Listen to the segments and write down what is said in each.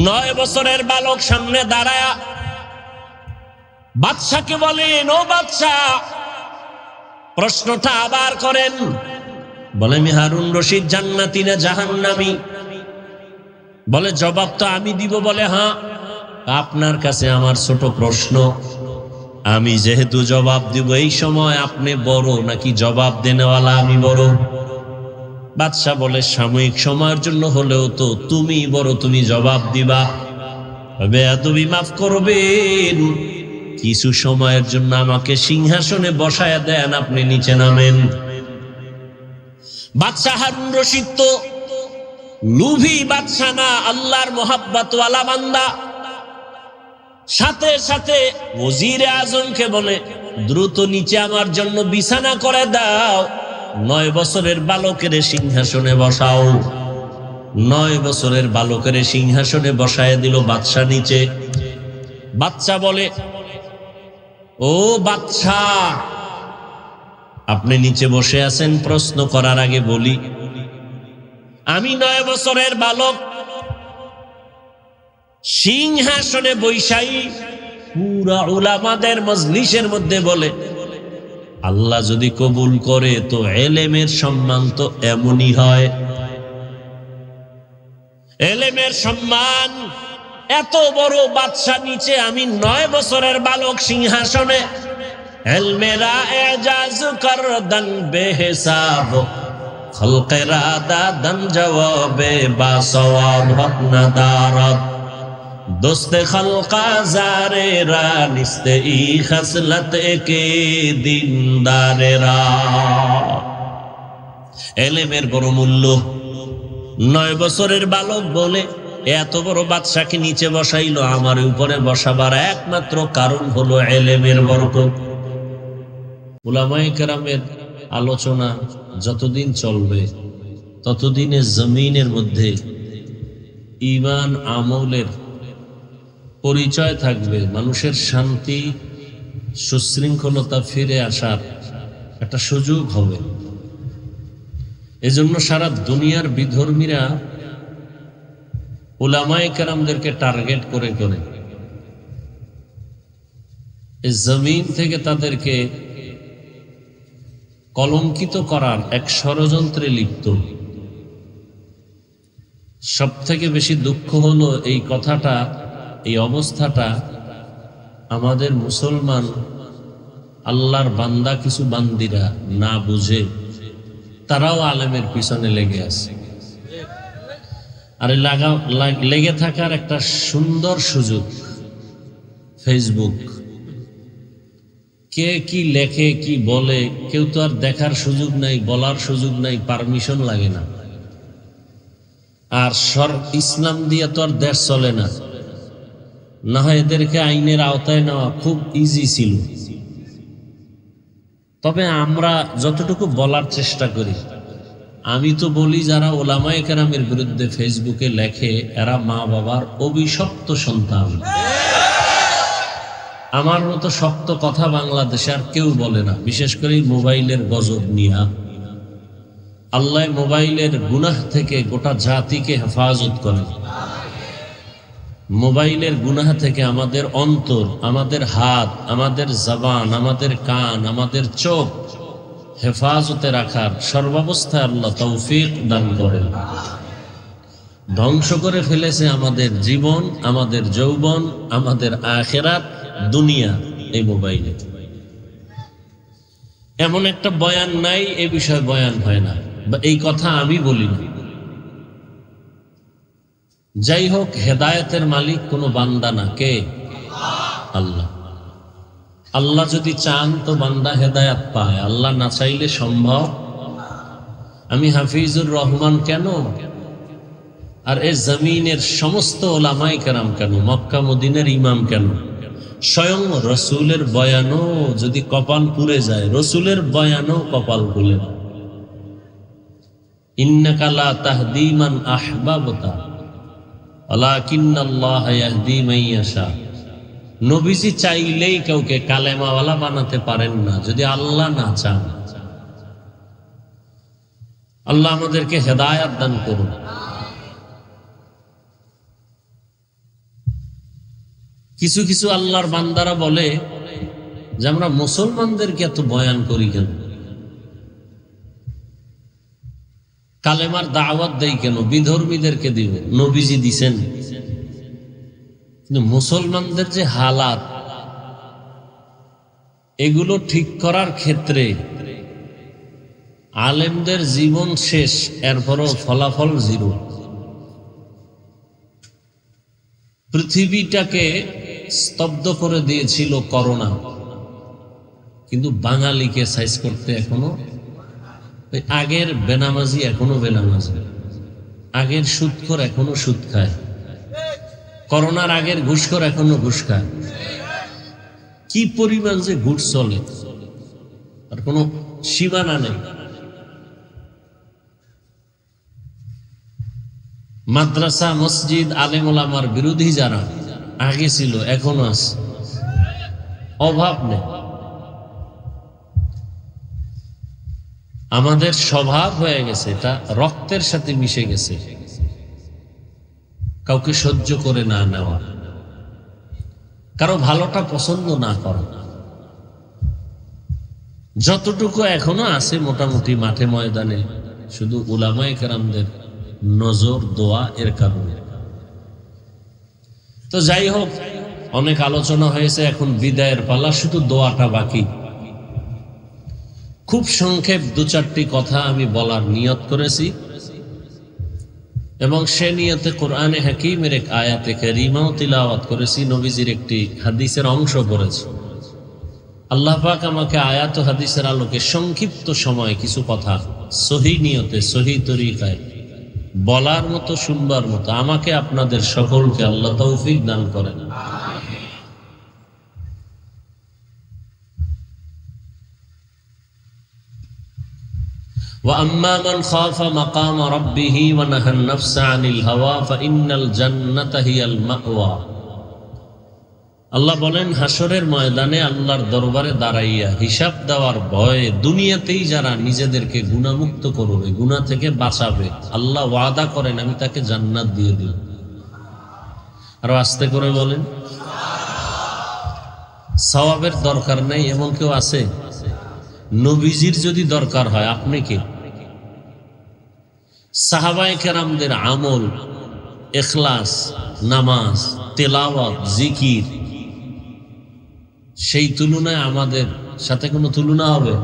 9 বছরের বালক সামনে দাঁড়ায়া বাদশাকে বলেন, ও বাদশা, প্রশ্নটা আবার করেন। বলে, আমি হারুন রশিদ জান্নাতি না জাহান্নামী? বলে, জবাব তো আমি দিব। বলে, হ্যাঁ, আপনার কাছে আমার ছোট প্রশ্ন, আমি যেহেতু জবাব দিব, এই সময় আপনি বড় নাকি জবাব দেনেওয়ালা আমি বড়? বাদশা বলে, সাময়িক সময়ের জন্য হলেও তো তুমি বড়, তুমি জবাব দিবা। বেয়াদবি মাফ করবেন, কিছু সময়ের জন্য আমাকে সিংহাসনে বসায়া দেন, আপনি নিচে নামেন। বাদশা হারুন রশিদ তো লুভি বাদশা না, আল্লাহর মোহাব্বতওয়ালা বান্দা। সাথে সাথে ওজিরে আজমকে বলে, দ্রুত নিচে আমার জন্য বিছানা করে দাও, 9 বছরের বালকের সিংহাসনে বসাও। 9 বছরের বালকের সিংহাসনে বসায় দিল বাদশা নিচে। বাদশা বলে, ও বাদশা, আপনি নিচে বসে আছেন, প্রশ্ন করার আগে বলি, আমি 9 বছরের বালক সিংহাসনে বৈশাই পুরা উলামাদের মজলিসের মধ্যে বলে, আল্লাহ যদি কবুল করে তো এলেমের সম্মান তো এমনই হয়। এলেমের সম্মান এত বড়, বাদশা নিচে, আমি 9 বছরের বালক সিংহাসনে। এলমেরা এজাজ করদান বেহিসাব, খলকেরা দাদান জওয়াবে বা সওয়াব হক না দারত, দোস্তে খলকা জারেরা নিস্তে ই খসলত কে দিনদারেরা। এলেমের বড় মূল্য। 9 বছরের বালক বলে, এত বড় বাদশাকে নিচে বসাইলো, আমার উপরে বসাবার একমাত্র কারণ হলো এলেমের বরকত। উলামায়ে কেরামের আলোচনা যতদিন চলবে ততদিনে জমিনের মধ্যে ঈমান আমলের পরিচয় থাকবে, মানুষের শান্তি সুশৃঙ্খলতা ফিরে আসার একটা সুযোগ হবে। এজন্য সারা দুনিয়ার বিধর্মীরা উলামায়ে কেরামদেরকে টার্গেট করে করে এই জমিন থেকে তাদেরকে কলঙ্কিত করার এক ষড়যন্ত্রে লিপ্ত। সব থেকে বেশি দুঃখ হলো এই কথাটা, এই অবস্থাটা আমাদের মুসলমান আল্লাহর বান্দা কিছু বান্দিরা না বুঝে তারাও আলেমের পিছনে লেগে আছে। আর লেগে থাকার একটা সুন্দর সুযোগ ফেসবুক। কে কি লেখে, কি বলে, কেউ তো আর দেখার সুযোগ নাই, বলার সুযোগ নাই, পারমিশন লাগে না। আর ইসলাম দিয়ে তো আর দেশ চলে না, না হয় এদেরকে আইনের আওতায় নেওয়া খুব ইজি ছিল। তবে আমরা যতটুকু বলার চেষ্টা করি, আমি তো বলি, যারা উলামায়ে কেরামের বিরুদ্ধে ফেসবুকে লেখে এরা মা বাবার অভিশপ্ত সন্তান। আমার মতো শক্ত কথা বাংলাদেশে আর কেউ বলে না, বিশেষ করে মোবাইলের গজব নিয়া। আল্লাহ মোবাইলের গুনাহ থেকে গোটা জাতিকে হেফাজত করেন। মোবাইলের গুনাহ থেকে আমাদের অন্তর, আমাদের হাত, আমাদের জবান, আমাদের কান, আমাদের চোখ হেফাজতে রাখার সর্বাবস্থায় আল্লাহ তৌফিক দান করেন। ধ্বংস করে ফেলেছে আমাদের জীবন, আমাদের যৌবন, আমাদের আখিরাত, দুনিয়া এই মোবাইলে। এমন একটা বয়ান নাই এ বিষয়ে বয়ান হয় না, বা এই কথা আমি বলি না। যাই হোক, হেদায়েতের মালিক কোনো বান্দা না, কে? আল্লাহ। আল্লাহ যদি চান তো বান্দা হেদায়েত পায়, আল্লাহ না চাইলে সম্ভব। আমি হাফিজুর রহমান কেন, আর এ জমিনের সমস্ত উলামায়ে কেরাম কেন, মক্কা মদিনার ইমাম কেন, স্বয়ং রসুলের বয়ানও যদি কপাল পুড়ে যায়, রসুলের বয়ানও কপাল খুলে না। ইন্নাকা লা তাহদি মান আহবাবতা ওয়ালাকিন্নাল্লাহ ইয়াহদি মান ইয়াশা। নবীজি চাইলেই কাউকে কালেমাওয়ালা বানাতে পারেন না যদি আল্লাহ না চান। আল্লাহ আমাদেরকে হেদায়েত দান করুন। কিছু কিছু আল্লাহর বান্দারা বলে যে আমরা মুসলমানদেরকে এত বয়ান করি কেন, কালেমার দাওয়াত দেই কেন, বিধর্মীদেরকে দিব, নবীজি দিছেন। কিন্তু মুসলমানদের যে হালাত, এগুলো ঠিক করার ক্ষেত্রে আলেমদের জীবন শেষ, এরপরও ফলাফল জিরো। পৃথিবীটাকে স্তব্ধ করে দিয়েছিল করোনা, কিন্তু বাঙালিকে সাইজ করতে এখনো আগের বেনামাজি এখনো বেনামাজি, আগের সুদখোর এখনো সুদ খায়, করোনার আগের ঘুষখোর এখনো ঘুষ খায়। কি পরিমাণ যে ঘুষ চলে, আর কোনো সীমানা নেই। মাদ্রাসা, মসজিদ, আলেম ওলামার বিরোধী যারা আগে ছিল এখনো আছে, অভাব নেই। আমাদের স্বভাব হয়ে গেছে, এটা রক্তের সাথে মিশে গেছে, কাউকে সহ্য করে না নেওয়া, কারো ভালোটা পছন্দ না করা। যতটুকু এখনো আছে মোটামুটি মাঠে ময়দানে, শুধু উলামায়ে কেরামদের নজর, দোয়া এর কারণে। তো যাই হোক, অনেক আলোচনা হয়েছে, এখন বিদায়ের পালা, শুধু দোয়াটা বাকি। খুব সংক্ষেপ দু চারটি কথা আমি বলার নিয়ত করেছি, এবং সে নিয়তে কোরআনে হাকিমের এক আয়াতে কারিমাও তিলাওয়াত করেছি, নবীজির একটি হাদিসের অংশ পড়েছি। আল্লাহ পাক আমাকে আয়াত ও হাদিসের আলোকে সংক্ষিপ্ত সময় কিছু কথা সহি নিয়তে, সহি তরিকায় বলার মতো, শুনবার মতো আমাকে আপনাদের সকলকে আল্লাহ তৌফিক দান করেন। وَأَمَّا مَنْ خَافَ مَقَامَ رَبِّهِ وَنَهَى النَّفْسَ عَنِ الْهَوَى فَإِنَّ الْجَنَّةَ هِيَ الْمَأْوَى। আল্লাহ বলেন, হাসরের ময়দানে আল্লাহর দরবারে দাঁড়াইয়া হিসাব দেওয়ার ভয়ে দুনিয়াতেই যারা নিজেদেরকে গুনাহমুক্ত করবে, গুনাহ থেকে বাঁচাবে, আল্লাহ ওয়াদা করেন আমি তাকে জান্নাত দিয়ে দেব। আরো আস্তে করে বলেন। সওয়াবের দরকার নেই এমন কেউ আছে? নবীজির যদি দরকার হয়, আপনি কে? সাহাবায়ে কেরামদের আমল, ইখলাস, নামাজ, তেলাওয়াত, জিকির, সেই তুলনায় আমাদের সাথে কোনো তুলনা হবে?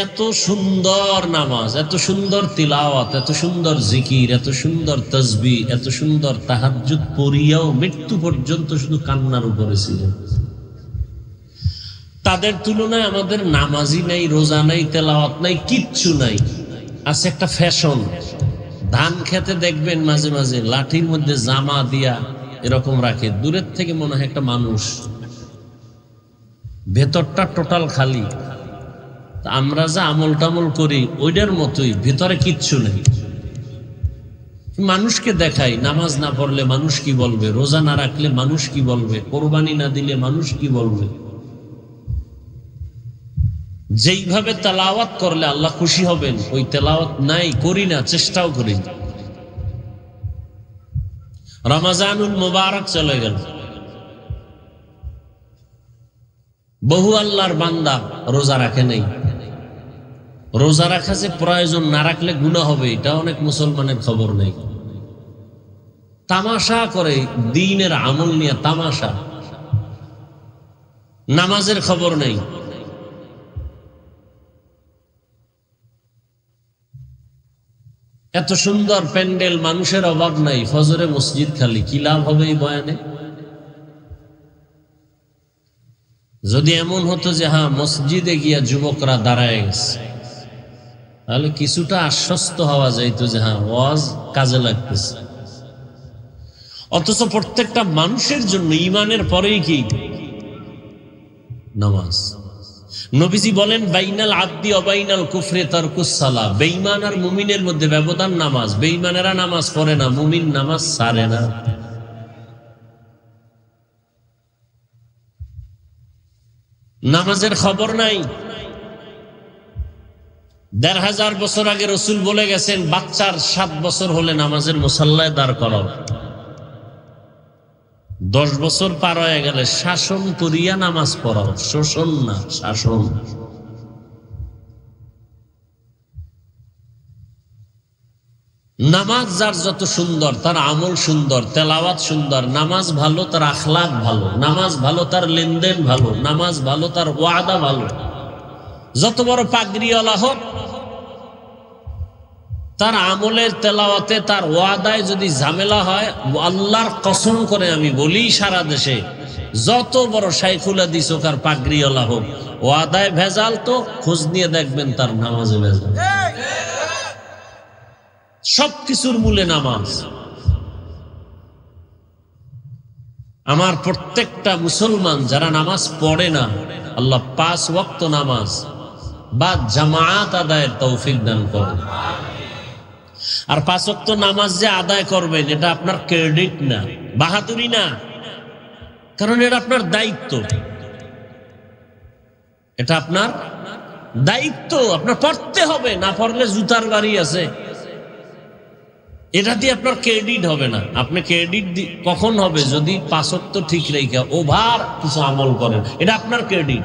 এত সুন্দর নামাজ, এত সুন্দর তিলাওয়াত, এত সুন্দর জিকির, এত সুন্দর তাসবিহ, এত সুন্দর তাহাজ্জুদ পড়িয়াও মৃত্যু পর্যন্ত শুধু কান্নার উপরে ছিল। তাদের তুলনায় আমাদের নামাজি নাই, রোজা নাই, তেলাওয়াত নাই, কিচ্ছু নাই। আছে একটা ফ্যাশন। ধান খেতে দেখবেন মাঝে মাঝে লাঠির মধ্যে জামা দিয়া এরকম রাখে, দূরের থেকে মনে হয় একটা মানুষ, ভেতরটা টোটাল খালি। আমরা যা আমল টামল করি ওইটার মতোই, ভেতরে কিচ্ছু নেই। মানুষকে দেখাই, নামাজ না পড়লে মানুষ কি বলবে, রোজা না রাখলে মানুষ কি বলবে, কোরবানি না দিলে মানুষ কি বলবে। যেইভাবে তেলাওয়াত করলে আল্লাহ খুশি হবেন, ওই তেলাওয়াত নাই, করি না, চেষ্টাও করি না। রমজানুল মুবারক চলে গেল, বহু আল্লাহর বান্দা রোজা রাখে নাই। রোজা রাখা যে প্রয়োজন, না রাখলে গুনাহ হবে, এটা অনেক মুসলমানের খবর নেই। তামাশা করে দ্বীনের আমল নিয়ে, তামাশা। নামাজের খবর নেই। এত সুন্দর প্যান্ডেল, মানুষের অভাব নাই, ফজরে মসজিদ খালি, কি লাভ হবে এই বয়ানে? যদি এমন হতো যে হ্যাঁ মসজিদে গিয়া যুবকরা দাঁড়ায় গেছে, তাহলে কিছুটা আশ্বস্ত হওয়া যাইত যে হ্যাঁ ওয়াজ কাজে লাগতেছে। অথচ প্রত্যেকটা মানুষের জন্য ঈমানের পরেই কি? নামাজ। নবীজি বলেন, বাইনাল আব্দি ওয়া বাইনাল কুফরি তারকুস সালাহ। বেঈমান আর মুমিনের মধ্যে ব্যবধান নামাজ। বেঈমানেরা নামাজ পড়ে না, মুমিন নামাজ ছাড়ে না। নামাজের খবর নাই। ১৫০০ বছর আগে রসুল বলে গেছেন, বাচ্চার ৭ বছর হলে নামাজের মুসাল্লায় দাঁড় করাও। 10 বছর পার হয়ে গেলে শাসন করিয়া নামাজ পড়াও, শোষণ না, শাসন। নামাজ যার যত সুন্দর তার আমল সুন্দর, তেলাওয়াত সুন্দর। নামাজ ভালো তার আখলাক ভালো, নামাজ ভালো তার লেনদেন ভালো, নামাজ ভালো তার ওয়াদা ভালো। যত বড় পাগড়িওয়ালা হোক, তার আমলের তেলাওয়াতে তার ওয়াদায় যদি ঝামেলা হয়, আল্লাহর কসম করে আমি বলি সারা দেশে যত বড় শাইখুল হাদিস হোক আর পাগড়িওয়ালা হোক, ওয়াদায় ভেজাল তো খোঁজ নিয়ে দেখবেন তার নামাজে ভেজাল। সবকিছুর মূলে নামাজ। আমার প্রত্যেকটা মুসলমান যারা নামাজ পড়ে না, আল্লাহ 5 ওয়াক্ত নামাজ বা জামায়াত আদায়ের তৌফিক দান করেন। আর 5 ওয়াক্ত নামাজ যে আদায় করবেন, এটা আপনার ক্রেডিট না, বাহাদুরি না, কারণ এটা আপনার দায়িত্ব। এটা আপনার দায়িত্ব, আপনার পড়তে হবে, না পড়লে জুতার বাড়ি আছে। এটা দিয়ে আপনার ক্রেডিট হবে না। আপনি ক্রেডিট কখন হবে? যদি 5 ওয়াক্ত ঠিক রেখে ওভার কিছু আমল করেন, এটা আপনার ক্রেডিট।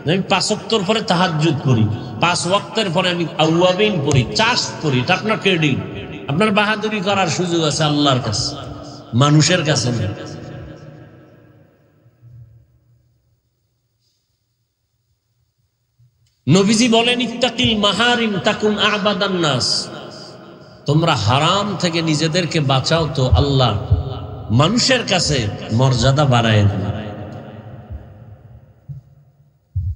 আমি 5 ওয়াক্তর পরে তাহাজ্জুদ করি, 5 ওয়াক্তের পরে আমি আউয়াবিন পড়ি, চাষ করি, এটা আপনার ক্রেডিট। আপনার বাহাদুরি করার সুযোগ আছে আল্লাহর কাছে, মানুষের কাছে না। নবীজি বলেন, ইত্তাকিল মাহারিম তাকুন আবাদান নাস। তোমরা হারাম থেকে নিজেদেরকে বাঁচাও তো আল্লাহ মানুষের কাছে মর্যাদা বাড়ায় দেবে।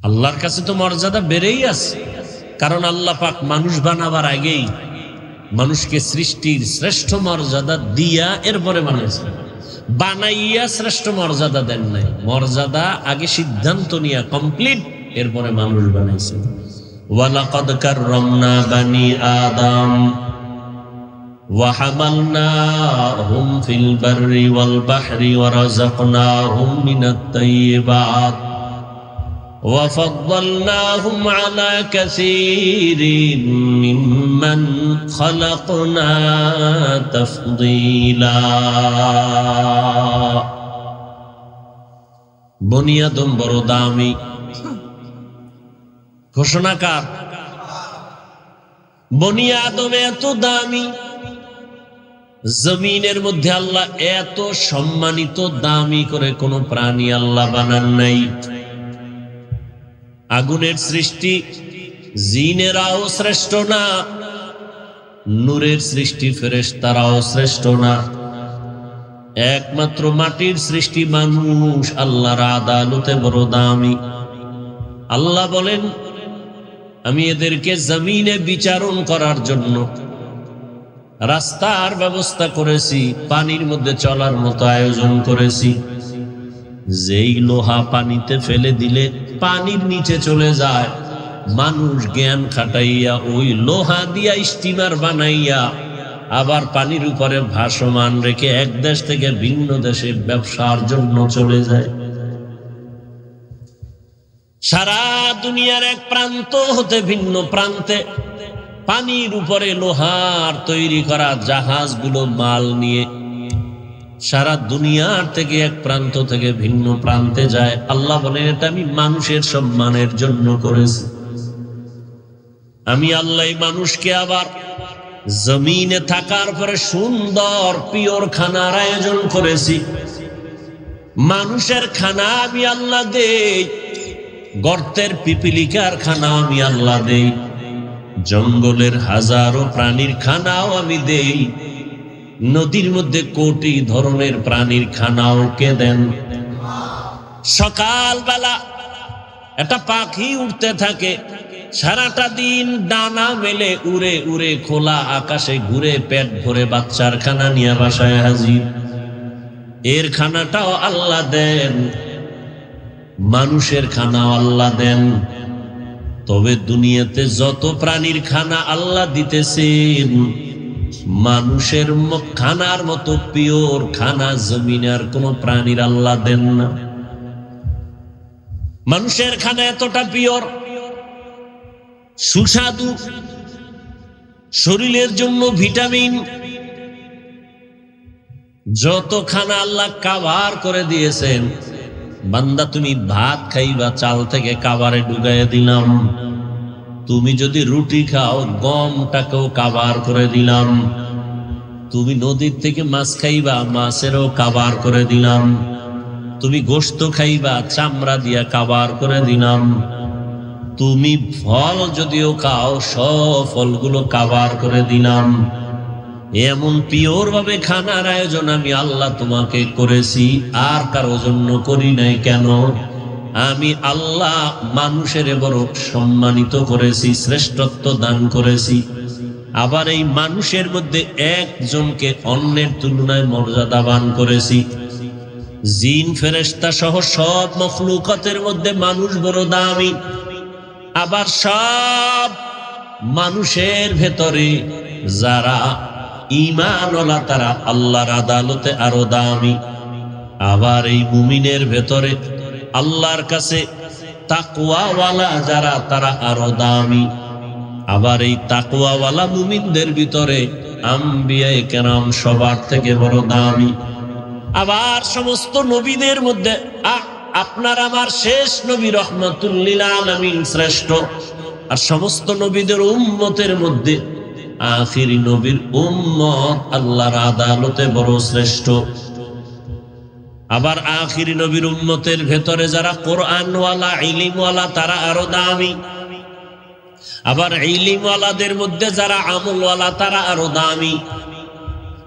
আল্লাহর কাছে তো মর্যাদা বেড়েই আছে, কারণ আল্লাহ পাক মানুষ বানাবার আগেই মানুষকে সৃষ্টির শ্রেষ্ঠ মর্যাদা দিয়া এরপরে বানাইছে। বানাইয়া শ্রেষ্ঠ মর্যাদা দেন নাই, মর্যাদা আগে সিদ্ধান্ত নিয়া কমপ্লিট, এরপরে মানুষ বানাইছে। ওয়ালাকাদ কাররামনা বানি আদম وحملناهم في البر والبحر ورزقناهم من الطيبات وفضلناهم على كثير ممن خلقنا تفضيلا। বনি আদম বড় দামি। ঘোষণাকার বনি আদম এত দামি, জমিনের মধ্যে আল্লাহ এত সম্মানিত দামি করে কোন প্রাণী আল্লাহ বানান নাই। আগুনের সৃষ্টি জিনেরাও শ্রেষ্ঠ না, নূরের সৃষ্টি ফেরেশতারাও শ্রেষ্ঠ না, একমাত্র মাটির সৃষ্টি মানুষ আল্লাহর আদালতে বড় দামি। আল্লাহ বলেন, আমি এদেরকে জমিনে বিচারণ করার জন্য রাস্তার ব্যবস্থা করেছি, পানির মধ্যে চলার মতো আয়োজন করেছি। যেই লোহা পানিতে ফেলে দিলে পানির নিচে চলে যায়, মানুষ জ্ঞান খাটাইয়া ওই লোহা দিয়া স্টিমার বানাইয়া আবার পানির উপরে ভাসমান রেখে এক দেশ থেকে ভিন্ন দেশে ব্যবসার জন্য চলে যায়। সারা দুনিয়ার এক প্রান্ত হতে ভিন্ন প্রান্তে পানির উপরে লোহার তৈরি করা জাহাজগুলো মাল নিয়ে সারা দুনিয়ার থেকে এক প্রান্ত থেকে ভিন্ন প্রান্তে যায়। আল্লাহ বলেন, এটা আমি মানুষের সম্মানের জন্য করেছি। আমি আল্লাহ মানুষকে আবার জমিনে থাকার পরে সুন্দর পিওর খানার আয়োজন করেছি। মানুষের খানা আমি আল্লাহ দেই, গর্তের পিপিলিকার খানা আমি আল্লাহ দেই, জঙ্গলের হাজারো প্রাণীর খানাও আমি দেই, নদীর মধ্যে কোটি ধরনের প্রাণীর খানাও কে দেন। সকালবেলা একটা পাখি উঠতে থাকে, সারাটা দিন ডানা মেলে উড়ে উড়ে খোলা আকাশে ঘুরে পেট ভরে বাচ্চার খানা নিয়ে বাসায় হাজির। এর খানাটাও আল্লাহ দেন, মানুষের খানাও আল্লাহ দেন। তবে দুনিয়াতে যত প্রাণীর খানা আল্লাহ দিতেছেন, মানুষের খানার মতো পিওর খানা জমিনের কোন প্রাণীর আল্লাহ দেন না। মানুষের খানা এতটা পিওর, সুস্বাদু, শরীরের জন্য ভিটামিন, যত খানা আল্লাহ কাভার করে দিয়েছেন, বান্দা তুমি ভাত খাইবা, চাল থেকে কাভারে ঢুকাইয়া দিলাম। তুমি যদি রুটি খাও, গমটাকেও কাভার করে দিলাম। তুমি নদীর থেকে মাছ খাইবা, মাছেরও কাভার করে দিলাম। তুমি গোশত খাইবা, চামড়া দিয়া কাভার করে দিলাম। তুমি ফল যদিও খাও, সব ফলগুলো কাভার করে দিলাম। এমন পিওর ভাবে খানার আয়োজন আমি আল্লাহ তোমাকে করেছি, আর কারো জন্য করি নাই। কেন? আমি আল্লাহ মানুষের বড় সম্মানিত করেছি, শ্রেষ্ঠত্ব দান করেছি। আবার এই মানুষের মধ্যে একজনকে অন্যের তুলনায় মর্যাদাবান করেছি। জিন ফেরেশতা সহ সব মখলুকাতের মধ্যে মানুষ বড় দামি। আবার সব মানুষের ভেতরে যারা ঈমানওয়ালা তারা আল্লাহর আদালতে আরো দামি। আবার এই মুমিনের ভেতরে আল্লাহর কাছে তাকওয়াওয়ালা যারা তারা আরো দামি। আবার এই তাকওয়াওয়ালা মুমিনদের ভিতরে আম্বিয়ায়ে কেরাম সবার থেকে বড় দামি। আবার সমস্ত নবীদের মধ্যে আপনার আমার শেষ নবী রহমাতুল লিল আলামিন শ্রেষ্ঠ। আর সমস্ত নবীদের উম্মতের মধ্যে আখিরি নবীর উম্মত আল্লাহর আদালতে বড় শ্রেষ্ঠ। আবার আখিরি নবীর উম্মতের ভেতরে যারা কোরআনওয়ালা, ইলমওয়ালা তারা আরো দামি। আবার ইলমওয়ালাদের মধ্যে যারা আমলওয়ালা তারা আরো দামি।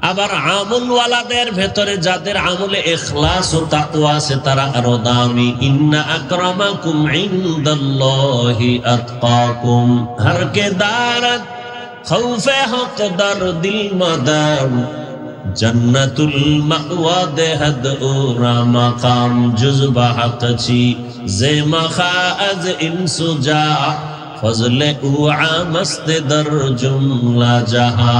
আবার আমলওয়ালাদের ভেতরে যাদের আমলে ইখলাস ও তাকওয়া আছে তারা আরো দামি। ইন্না আকরামাকুম ইনদাল্লাহি আতকাকুম। হর কে দারত খৌফে হক দর দিল মাদাম, জন্নতুল মাওয়া দেহদ ও রামাকাম। জুজবা হকছি জে মখা আজ ইনসুজা, ফজলে উ আমস্তে দর জুমলা জাহা।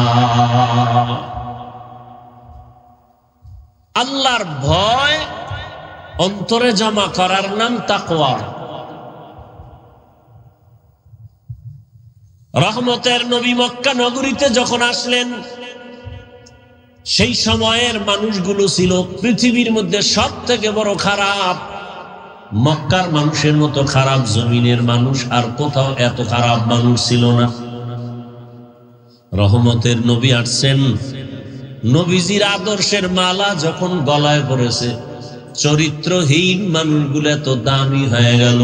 আল্লাহর ভয় অন্তরে জমা করার নাম তাকওয়া। রহমতের নবী মক্কা নগরীতে যখন আসলেন, সেই সময়ের মানুষগুলো ছিল পৃথিবীর মধ্যে সব থেকে বড় খারাপ। মক্কার মানুষের মতো খারাপ জমিনের মানুষ আর কোথাও এত খারাপ মানুষ ছিল না। রহমতের নবী আসছেন, নবীজির আদর্শের মালা যখন গলায় পড়েছে, চরিত্রহীন মানুষগুলো এত দামি হয়ে গেল।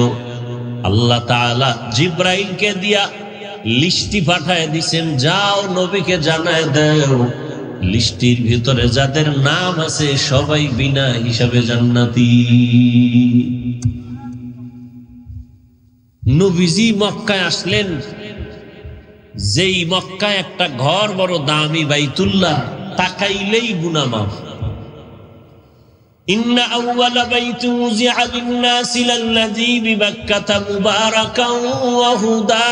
আল্লাহ তাআলা জিব্রাইলকে দিয়া লিস্টি পাঠায় দিছেন, যাও নবীকে জানায় দাও লিস্টির ভিতরে যাদের নাম আছে সবাই বিনা হিসাবে জান্নাতি। নবীজি মক্কায় আসলেন, যেই মক্কায় একটা ঘর বড় দামি বাইতুল্লাহ, তাকাইলেই গুনাহ মাফ। ইন্না আউওয়ালা বাইতি উযিআ লিন-নাসি লাল্লাযী বিবাক্কাতা মুবারাকান ওয়া হুদা,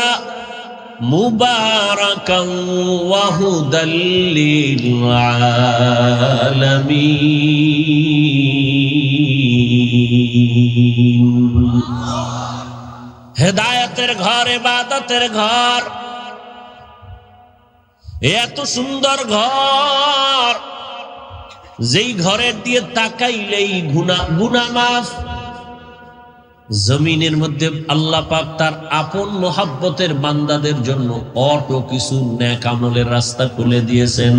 মুবারাকান ওয়া হুদাল লিল আলামিন। হেদায়েতের ঘর, ইবাদতের ঘর, এত সুন্দর ঘর, যেই ঘরের দিয়ে তাকাইলেই গুনাহ মাফ। জমিনের মধ্যে আল্লাহ পাক তার আপন মোহাব্বতের বান্দাদের জন্য অটো কিছু নেক আমলের রাস্তা খুলে দিয়েছেন।